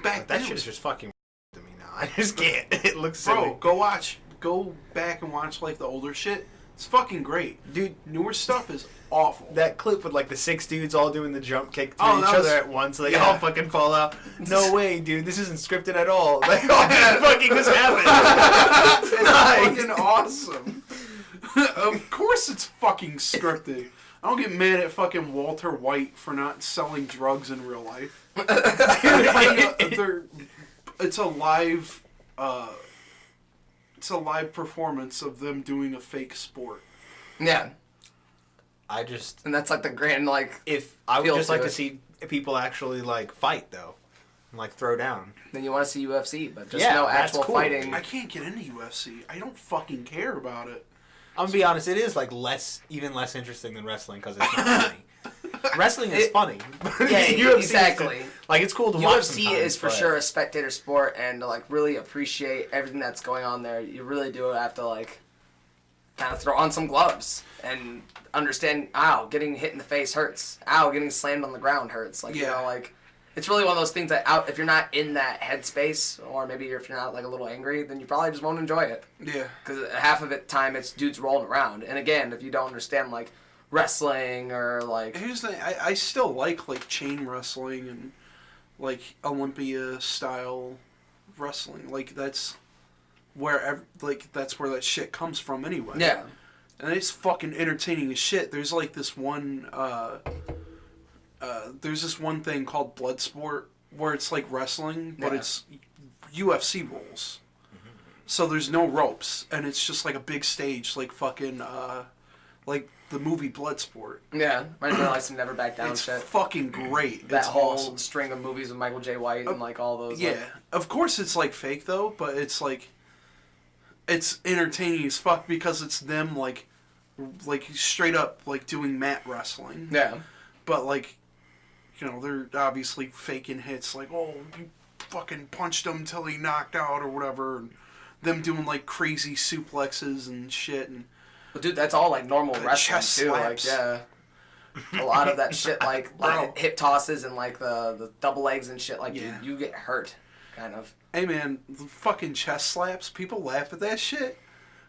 that shit's just fucking to me now. I just can't. It looks silly. Bro, go back and watch, like, the older shit. It's fucking great. Dude, newer stuff is awful. that clip with, like, the 6 dudes all doing the jump kick to each that other was- at once. They yeah. all fucking fall out. No way, dude. This isn't scripted at all. Like, all just fucking just happened. It's fucking awesome. Of course it's fucking scripted. I don't get mad at fucking Walter White for not selling drugs in real life. It's a live performance of them doing a fake sport. Yeah, and that's like the grand like. if I would feel just to like to it. see people actually, like, fight, though. And, like, throw down. Then you want to see UFC, but just Yeah, no that's actual cool. fighting. I can't get into UFC. I don't fucking care about it. I'm gonna be honest, it is, like, even less interesting than wrestling because it's not funny. Wrestling is funny. Yeah, UFC exactly. Like, it's cool to watch UFC sometimes, is for but- sure a spectator sport, and to like really appreciate everything that's going on there, you really do have to like kind of throw on some gloves and understand. Ow, getting hit in the face hurts. Ow, getting slammed on the ground hurts. Like you know, like it's really one of those things that if you're not in that headspace, or maybe if you're not like a little angry, then you probably just won't enjoy it. Yeah. Because half of the time it's dudes rolling around, and again, if you don't understand like wrestling or like Here's the thing, I still like chain wrestling and like Olympia style wrestling. Like that's where that shit comes from anyway. yeah. And it's fucking entertaining as shit. There's like this one thing called Bloodsport where it's like wrestling, but Yeah. it's UFC rules. So there's no ropes, and it's just like a big stage, like fucking like the movie Bloodsport. Yeah, reminds me of like some Never Back Down It's shit. fucking great. That it's whole awesome. string of movies with Michael J. White and like all those. Yeah, Like, of course it's like fake though, but it's like it's entertaining as fuck because it's them like straight up like doing mat wrestling. yeah. But like, you know, they're obviously faking hits like, oh, you fucking punched him till he knocked out or whatever, and them doing like crazy suplexes and shit and. Well, dude, that's all like normal wrestling chest too. slaps. Like, yeah. A lot of that shit, like Bro. hip tosses and like the double legs and shit. Like, Yeah. you get hurt, kind of. Hey man, the fucking chest slaps, people laugh at that shit.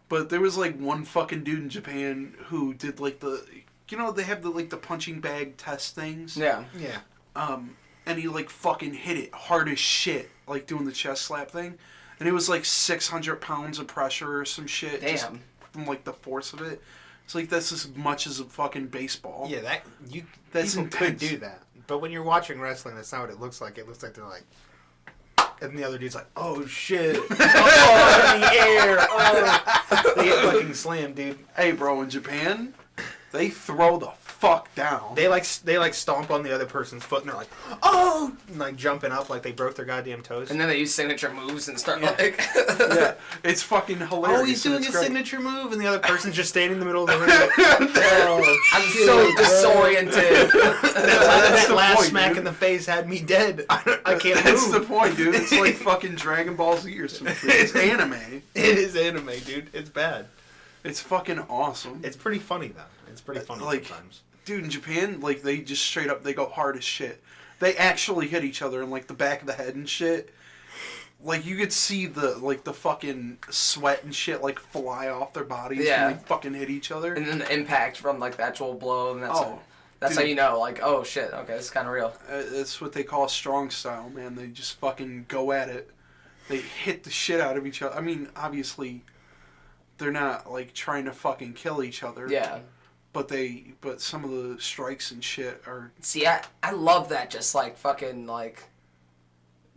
But there was like one fucking dude in Japan who did like you know, they have the punching bag test things. Yeah. Yeah. And he like fucking hit it hard as shit, like doing the chest slap thing. And it was like 600 pounds of pressure or some shit. Damn. Just from like the force of it. It's like that's as much as a fucking baseball. Yeah, That's people could intense. do that. But when you're watching wrestling, that's not what it looks like. It looks like they're like, and the other dude's like, oh shit, oh, in the air, oh. They get fucking slammed, dude. Hey bro, in Japan, they throw the fuck down. They like stomp on the other person's foot, and they're like, oh, and like jumping up like they broke their goddamn toes. And then they use signature moves and start Yeah. like. Yeah, it's fucking hilarious. Oh, he's doing and his it's great. signature move, and the other person's just standing in the middle of the ring. Like, oh, I'm so disoriented. that the last point, smack dude. in the face had me dead. I can't That's the move. point, dude. It's like fucking Dragon Ball Z or something. It's anime. It is anime, dude. It's bad. It's fucking awesome. It's pretty funny though. It's pretty funny like- sometimes. Dude, in Japan, like, they just straight up, they go hard as shit. They actually hit each other in, like, the back of the head and shit. Like, you could see the fucking sweat and shit, like, fly off their bodies Yeah. when they fucking hit each other. And then the impact from like the actual blow, and that's Oh, that's dude. how you know, like, oh shit, okay, this is kind of real. It's what they call strong style, man. They just fucking go at it. They hit the shit out of each other. I mean, obviously, they're not, like, trying to fucking kill each other. Yeah. but some of the strikes and shit are. See, I love that. Just like fucking like.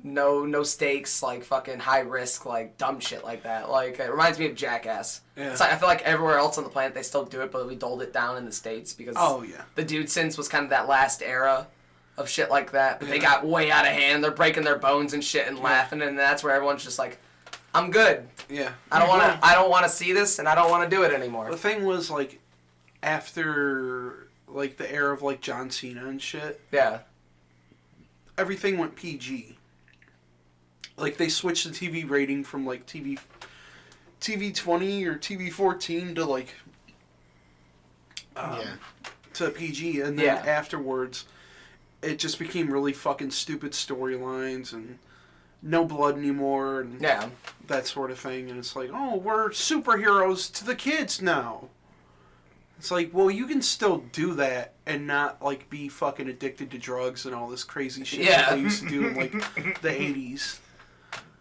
No stakes, like fucking high risk, like dumb shit like that. Like it reminds me of Jackass. Yeah. It's like, I feel like everywhere else on the planet they still do it, but we doled it down in the States because the Dude Sins was kind of that last era of shit like that. But they got way out of hand. They're breaking their bones and shit and laughing, and that's where everyone's just like, I'm good. Yeah. I don't want to see this, and I don't want to do it anymore. The thing was like, after like the era of like John Cena and shit. Yeah. Everything went PG. Like, they switched the TV rating from, like, TV 20 or TV 14 to, like, to PG. And then afterwards, it just became really fucking stupid storylines and no blood anymore and that sort of thing. And it's like, oh, we're superheroes to the kids now. It's like, well, you can still do that and not, like, be fucking addicted to drugs and all this crazy shit that they used to do in, like, the 80s.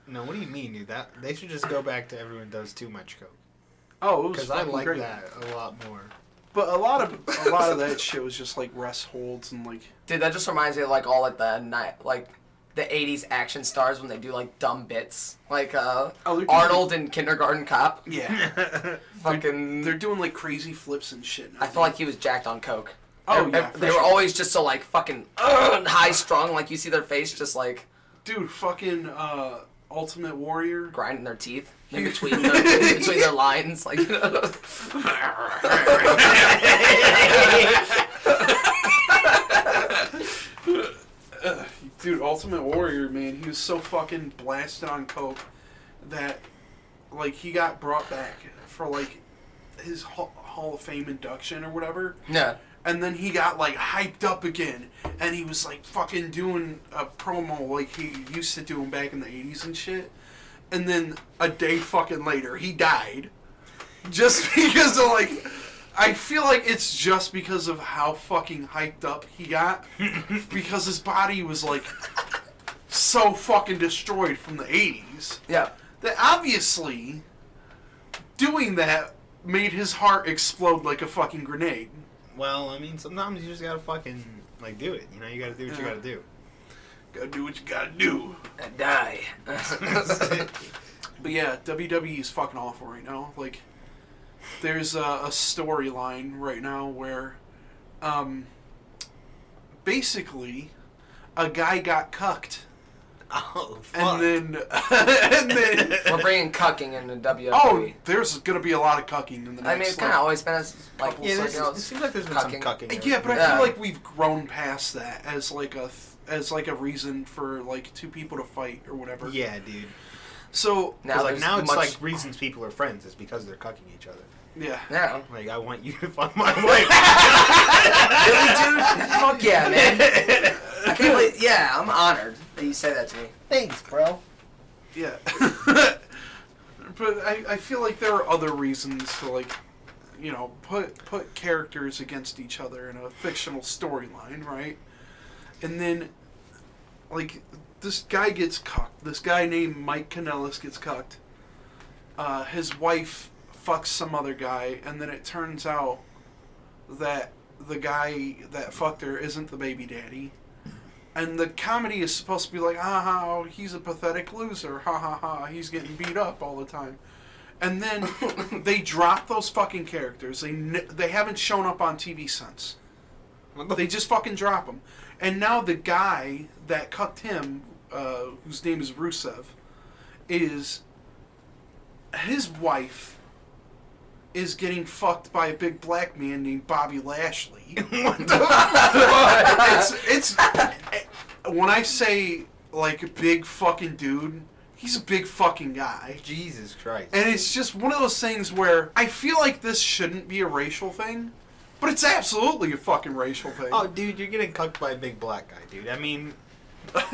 No, what do you mean, dude? That they should just go back to everyone does too much coke. Oh, it was because I like great. that a lot more. But a lot of that shit was just like rest holds and like. Dude, that just reminds me of like all like the 80s action stars when they do like dumb bits, like Arnold in Kindergarten Cop. Yeah. Fucking. They're doing like crazy flips and shit now. I feel like he was jacked on coke. Oh yeah. They were always just so like fucking high strung, like you see their face just like. Dude, fucking Ultimate Warrior. Grinding their teeth in between their lines, like. Dude, Ultimate Warrior, man, he was so fucking blasted on coke that, like, he got brought back for like his Hall of Fame induction or whatever. Yeah. And then he got, like, hyped up again. And he was, like, fucking doing a promo like he used to do back in the 80s and shit. And then a day fucking later, he died. Just because of, like... I feel like it's just because of how fucking hyped up he got. Because his body was, like, so fucking destroyed from the 80s. Yeah. That obviously, doing that made his heart explode like a fucking grenade. Well, I mean, sometimes you just gotta fucking, like, do it. You know, you gotta do what you gotta do. Gotta do what you gotta do. And die. But yeah, WWE is fucking awful right now. Like, there's a storyline right now where, basically, a guy got cucked. Oh, fuck. And then We're bringing cucking into WWE. Oh, there's gonna be a lot of cucking in the next. I mean, it's kind of always been as like Yeah, like, you know, it seems like there's been cucking. some cucking. Yeah, but I Yeah. feel like we've grown past that as like a reason for like two people to fight or whatever. Yeah, dude. So Now Like, now it's much- like reasons people are friends is because they're cucking each other. yeah. Yeah. Like, I want you to fuck my wife. Really, dude? Fuck yeah, man. I can't believe. Yeah, I'm honored that you say that to me. Thanks, bro. Yeah. But I feel like there are other reasons to, like, you know, put characters against each other in a fictional storyline, right? And then, like, this guy gets cucked. This guy named Mike Kanellis gets cucked. His wife fucks some other guy, and then it turns out that the guy that fucked her isn't the baby daddy. And the comedy is supposed to be like, ha ha, he's a pathetic loser, ha ha ha, he's getting beat up all the time. And then they drop those fucking characters. They haven't shown up on TV since. They just fucking drop them. And now the guy that cucked him, whose name is Rusev, is his wife is getting fucked by a big black man named Bobby Lashley. What the fuck? It's when I say like big fucking dude, he's a big fucking guy. Jesus Christ. And it's just one of those things where I feel like this shouldn't be a racial thing, but it's absolutely a fucking racial thing. Oh, dude, you're getting cucked by a big black guy, dude. I mean... But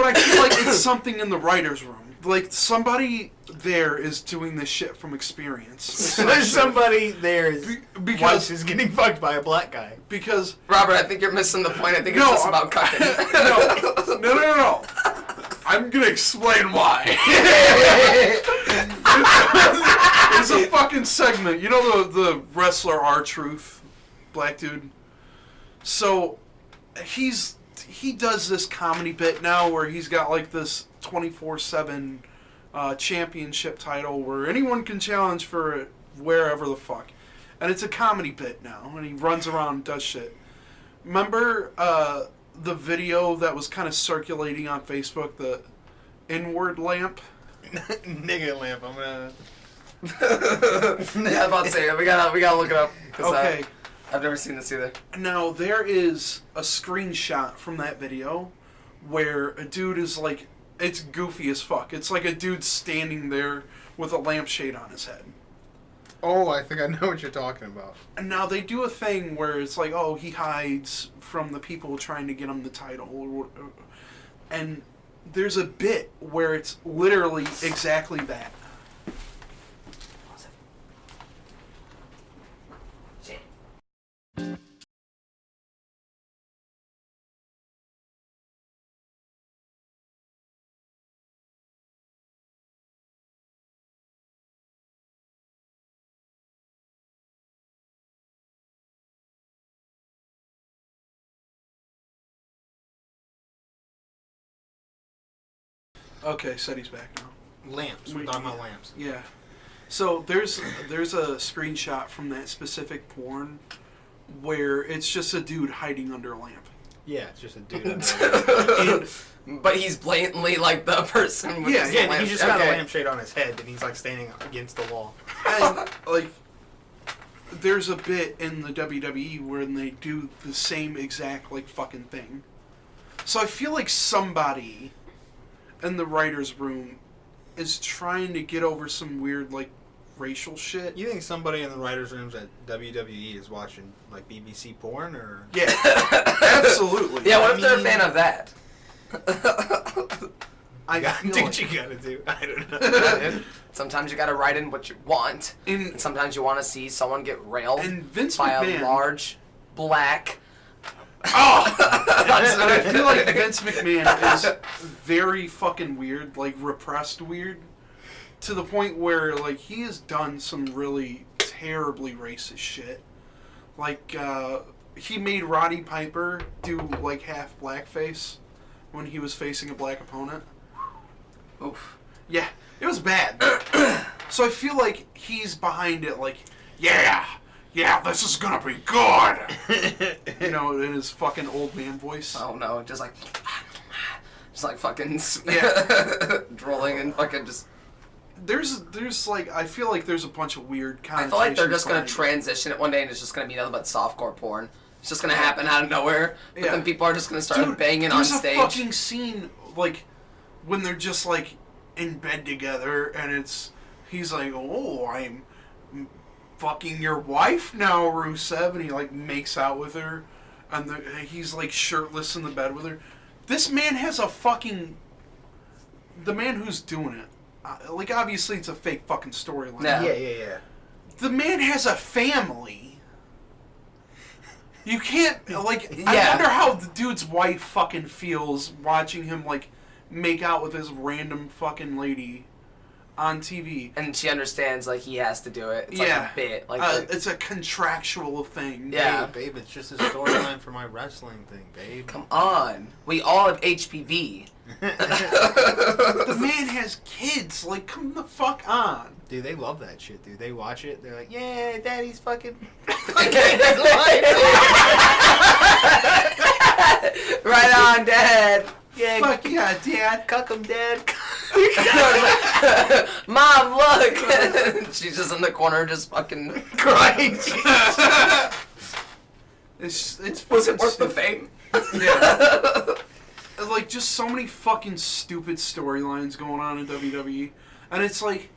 I feel like it's something in the writer's room. Like, somebody there is doing this shit from experience. There's somebody there Because is getting fucked by a black guy. Because Robert, I think you're missing the point. I think it's No, just I'm- about cucking. no. I'm gonna explain why. There's a fucking segment. You know the wrestler R-Truth, black dude. So he does this comedy bit now where he's got like this 24/7 championship title where anyone can challenge for it wherever the fuck, and it's a comedy bit now, and he runs around and does shit. Remember the video that was kind of circulating on Facebook, the inward lamp? Nigga lamp. I'm gonna. Yeah, I'm about to say we gotta look it up. Okay. I've never seen this either. Now, there is a screenshot from that video where a dude is like, it's goofy as fuck. It's like a dude standing there with a lampshade on his head. Oh, I think I know what you're talking about. And now they do a thing where it's like, oh, he hides from the people trying to get him the title. And there's a bit where it's literally exactly that. Okay, Seti's back now. Lamps. We're talking about lamps. Yeah. So there's a screenshot from that specific porn where it's just a dude hiding under a lamp. Yeah, it's just a dude. Under But he's blatantly like the person with his yeah. lamp. He just got a lampshade on his head, and he's like standing against the wall. And like, there's a bit in the WWE where they do the same exact like fucking thing. So I feel like somebody in the writer's room is trying to get over some weird like racial shit. You think somebody in the writers' rooms at WWE is watching like BBC porn or? Yeah, absolutely. Yeah, what if they're a fan of that? I feel do like, what you gotta do. I don't know. Sometimes you gotta write in what you want, and sometimes you want to see someone get railed and Vince by McMahon, a large black. I feel like Vince McMahon is very fucking weird, like repressed weird, to the point where like he has done some really terribly racist shit. Like he made Roddy Piper do like half blackface when he was facing a black opponent. Oof. Yeah, it was bad. So I feel like he's behind it, like, yeah, this is gonna be good. You know, in his fucking old man voice. Oh no, just like fucking Yeah. drooling and fucking just. There's like, I feel like there's a bunch of weird I connotations. feel like they're just gonna behind it. transition it one day and it's just gonna be nothing but softcore porn. It's just gonna happen out of nowhere. But Yeah. then people are just gonna start Dude, banging on there's stage. a fucking scene, like, when they're just, like, in bed together, and he's like, oh, I'm fucking your wife now, Rusev, and he, like, makes out with her, and he's, like, shirtless in the bed with her. This man has a fucking... The man who's doing it, like, obviously it's a fake fucking storyline. Yeah. The man has a family. You can't, like, I Yeah. wonder how the dude's wife fucking feels watching him, like, make out with this random fucking lady on TV. And she understands, like, he has to do it. It's like Yeah. a bit. Like, It's a contractual thing. Yeah. Hey, babe, it's just a storyline for my wrestling thing, babe. come on. We all have HPV. The man has kids. Like, come the fuck on. Dude, they love that shit, dude. They watch it. They're like, yeah, daddy's fucking... Right on, Dad. Yeah, Fuck yeah, Dad. cuck him, dad. Mom, look. She's just in the corner, just fucking crying. It's Was it fucking worth the stupid. fame? Yeah. Like, just so many fucking stupid storylines going on in WWE. And it's like,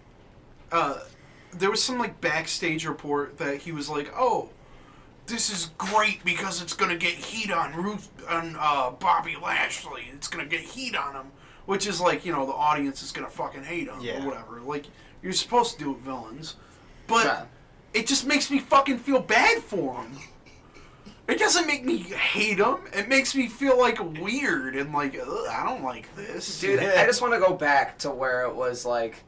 there was some, like, backstage report that he was like, oh, this is great because it's going to get heat on Bobby Lashley. It's going to get heat on him. Which is like, you know, the audience is going to fucking hate him or whatever. Like, you're supposed to do it villains. But Yeah. it just makes me fucking feel bad for him. It doesn't make me hate him. It makes me feel like weird and like, ugh, I don't like this. Dude, I just want to go back to where it was like,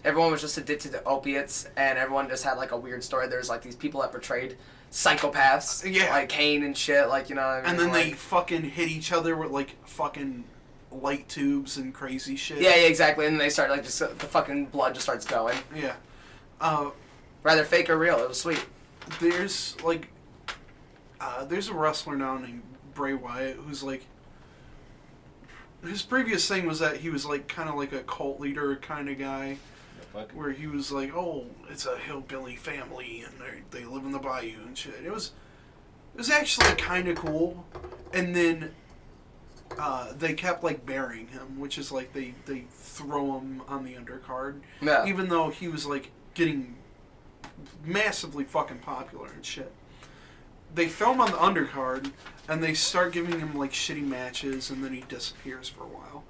everyone was just addicted to opiates, and everyone just had like a weird story. There's like these people that portrayed psychopaths, like Kane and shit, like, you know what I mean? And then like, they fucking hit each other with like fucking light tubes and crazy shit. yeah, exactly. And then they start like just the fucking blood just starts going. Yeah. Rather fake or real. It was sweet. There's like, there's a wrestler now named Bray Wyatt who's like, his previous thing was that he was like kind of like a cult leader kind of guy, where he was like, oh, it's a hillbilly family and they live in the bayou and shit. It was actually kind of cool, and then they kept like burying him, which is like they throw him on the undercard, even though he was like getting massively fucking popular and shit. They throw him on the undercard, and they start giving him like shitty matches, and then he disappears for a while.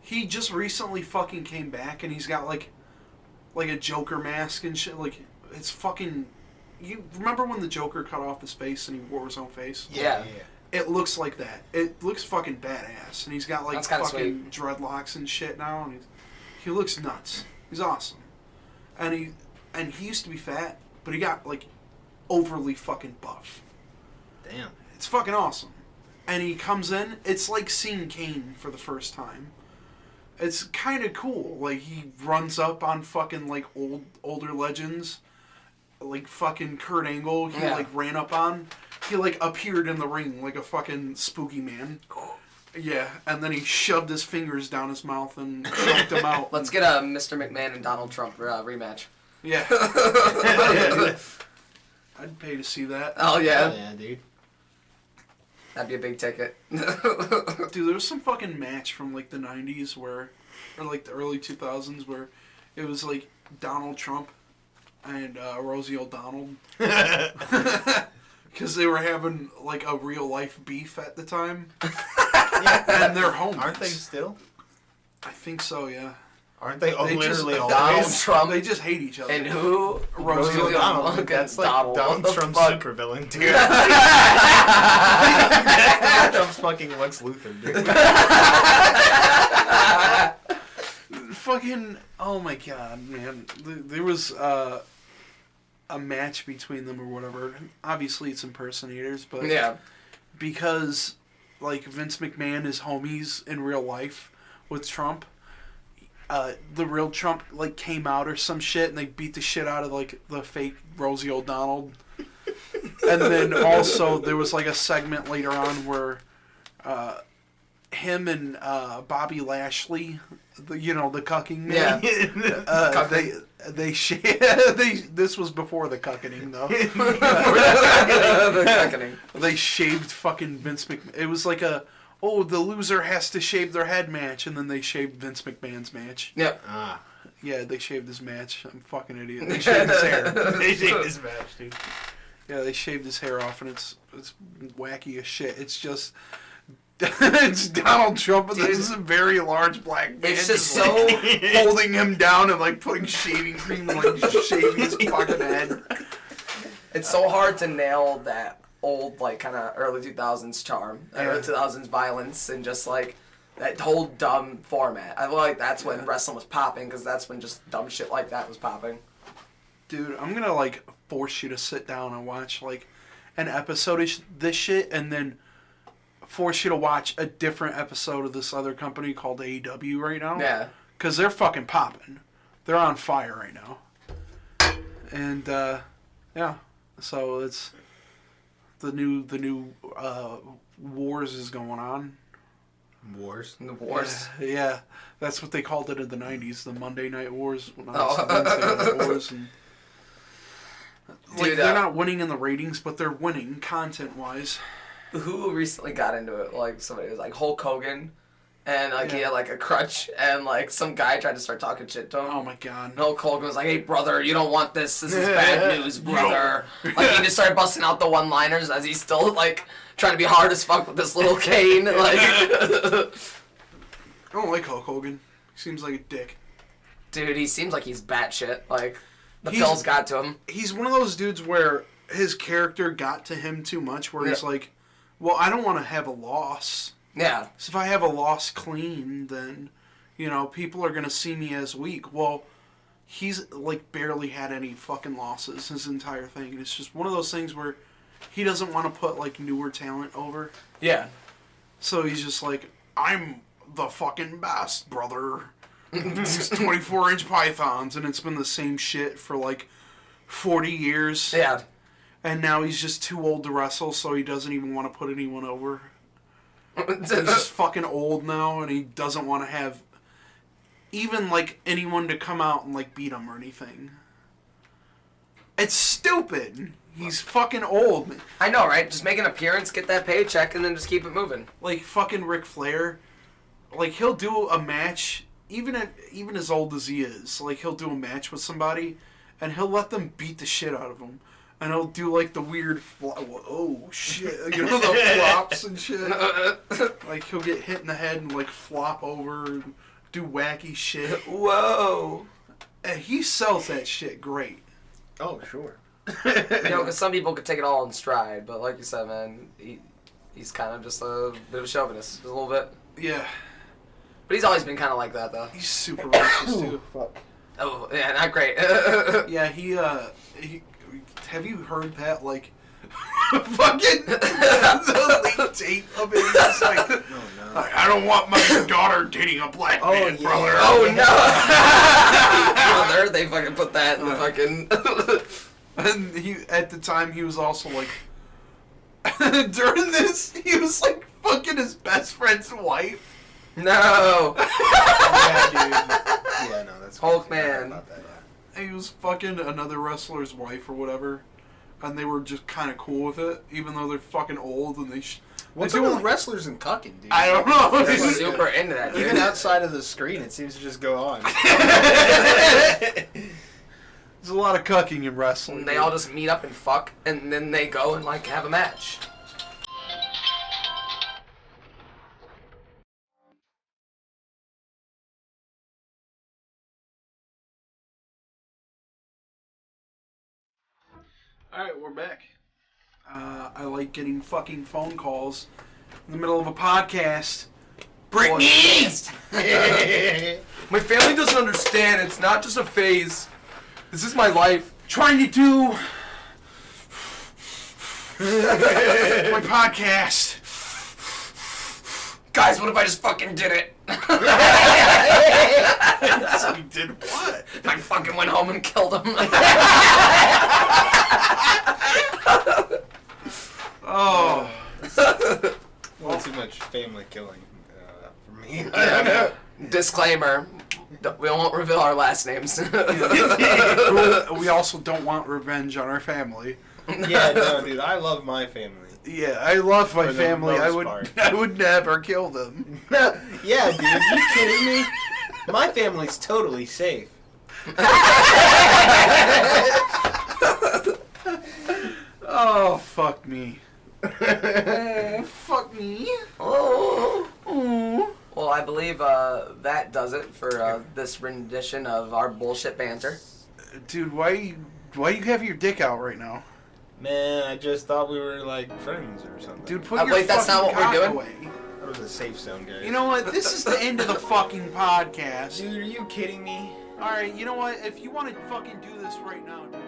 He just recently fucking came back, and he's got like a Joker mask and shit. Like, it's fucking. You remember when the Joker cut off his face and he wore his own face? Yeah. It looks like that. It looks fucking badass, and he's got like fucking dreadlocks and shit now, and he looks nuts. He's awesome, and he used to be fat, but he got like overly fucking buff. Damn. It's fucking awesome. And he comes in, it's like seeing Kane for the first time. It's kind of cool. Like, he runs up on fucking, like, older legends. Like, fucking Kurt Angle, he, like, ran up on. He, like, appeared in the ring like a fucking spooky man. Yeah, and then he shoved his fingers down his mouth and choked him out. Let's get a Mr. McMahon and Donald Trump rematch. Yeah. I'd pay to see that. Oh, yeah. Oh, yeah, dude. That'd be a big ticket. Dude, there was some fucking match from, like, the 90s or, like, the early 2000s where it was, like, Donald Trump and Rosie O'Donnell. Because they were having, like, a real-life beef at the time. And they're homies. Aren't they still? I think so, yeah. Aren't they literally Donald always? Trump. They just hate each other. And who? Rosie O'Donnell. That's like Donald Trump's supervillain, dude. That's Trump's fucking Lex Luthor, dude. Fucking, oh my god, man. There was a match between them or whatever. Obviously, it's impersonators, but Yeah. because, like, Vince McMahon is homies in real life with Trump. The real Trump, like, came out or some shit, and they beat the shit out of, like, the fake Rosie O'Donnell. And then also there was, like, a segment later on where him and Bobby Lashley, the cucking man, this was before the cucking, though. The cuckening. They shaved fucking Vince McMahon. It was like the loser has to shave their head match, and then they shaved Vince McMahon's match. Yep. Yeah, they shaved his match. I'm a fucking idiot. They shaved his hair. They shaved his match, dude. Yeah, they shaved his hair off, and it's wacky as shit. It's just it's Donald Trump, and this is a very large black man. It's just so holding him down and like putting shaving cream and like shaving his fucking head. It's so hard to nail that old, like, kind of early 2000s charm, early 2000s violence, and just like that whole dumb format. I feel like that's when wrestling was popping, because that's when just dumb shit like that was popping. Dude, I'm gonna like force you to sit down and watch like an episode of this shit, and then force you to watch a different episode of this other company called AEW right now. Yeah. Because they're fucking popping. They're on fire right now. And yeah, so it's the new wars is going on. Wars. The wars. Yeah, that's what they called it in the 90s, the Monday Night Wars. Wednesday Night Wars. And, like, Dude, they're not winning in the ratings, but they're winning content-wise. Who recently got into it? Like, somebody was like Hulk Hogan, and like he had like a crutch, and like some guy tried to start talking shit to him. Oh my god. And Hulk Hogan was like, "Hey brother, you don't want this. This is bad news, brother." Like, he just started busting out the one-liners as he's still like trying to be hard as fuck with this little cane. Like, I don't like Hulk Hogan. He seems like a dick. dude, he seems like he's batshit. Like, the pills got to him. He's one of those dudes where his character got to him too much, where he's like, well, I don't want to have a loss. Yeah. So if I have a loss clean, then, people are going to see me as weak. Well, he's like barely had any fucking losses his entire thing. And it's just one of those things where he doesn't want to put like newer talent over. Yeah. So he's just like, I'm the fucking best, brother. 24-inch pythons, and it's been the same shit for like 40 years. Yeah. And now he's just too old to wrestle, so he doesn't even want to put anyone over. He's just fucking old now, and he doesn't want to have even like anyone to come out and like beat him or anything. It's stupid. He's fucking old. I know, right? Just make an appearance, get that paycheck, and then just keep it moving. Like fucking Ric Flair, like he'll do a match, even as old as he is. Like he'll do a match with somebody, and he'll let them beat the shit out of him, and he'll do like the weird, oh shit, you know, the flops and shit. Like he'll get hit in the head and like flop over and do wacky shit. Whoa. And he sells that shit great. Oh, sure. You know, because some people could take it all in stride, but like you said, man, he's kind of just a bit of a chauvinist, just a little bit. Yeah. But he's always been kind of like that, though. He's super righteous too. Fuck. Oh, yeah, not great. Yeah, he have you heard that, like, fucking, the leak tape of it? It's like, Oh, no. I don't want my daughter dating a black man, yeah. brother. Oh, no! Brother, they fucking put that in the fucking... And he, at the time, he was also like, during this, he was like fucking his best friend's wife. No! Yeah, dude. Yeah, no, that's Hulk crazy. I heard man. about that, yeah. He was fucking another wrestler's wife or whatever. And they were just kind of cool with it, even though they're fucking old and they What's they up do with it- wrestlers and cucking, dude? I don't know. They're super into that, dude. Even outside of the screen, it seems to just go on. There's a lot of cucking in wrestling. And they all just meet up and fuck, and then they go and, like, have a match. Alright, we're back. I like getting fucking phone calls in the middle of a podcast. Brittany! My family doesn't understand. It's not just a phase. This is my life. Trying to do my podcast. Guys, what if I just fucking did it? So you did what? I fucking went home and killed him. Oh. Well, too much family killing for me. Disclaimer. We won't reveal our last names. We also don't want revenge on our family. Yeah, no, dude, I love my family. Yeah, I love my For the family. most part. I would never kill them. Yeah, dude, you kidding me? My family's totally safe. Oh, fuck me. Fuck me. Oh. Oh. Well, I believe that does it for this rendition of our bullshit banter. Dude, why you have your dick out right now? Man, I just thought we were like friends or something. Dude, put your wait, that's fucking not what we're cock doing? away. That was a safe zone, guys. You know what? This is the end of the fucking podcast. Dude, are you kidding me? Alright, you know what? If you want to fucking do this right now, dude.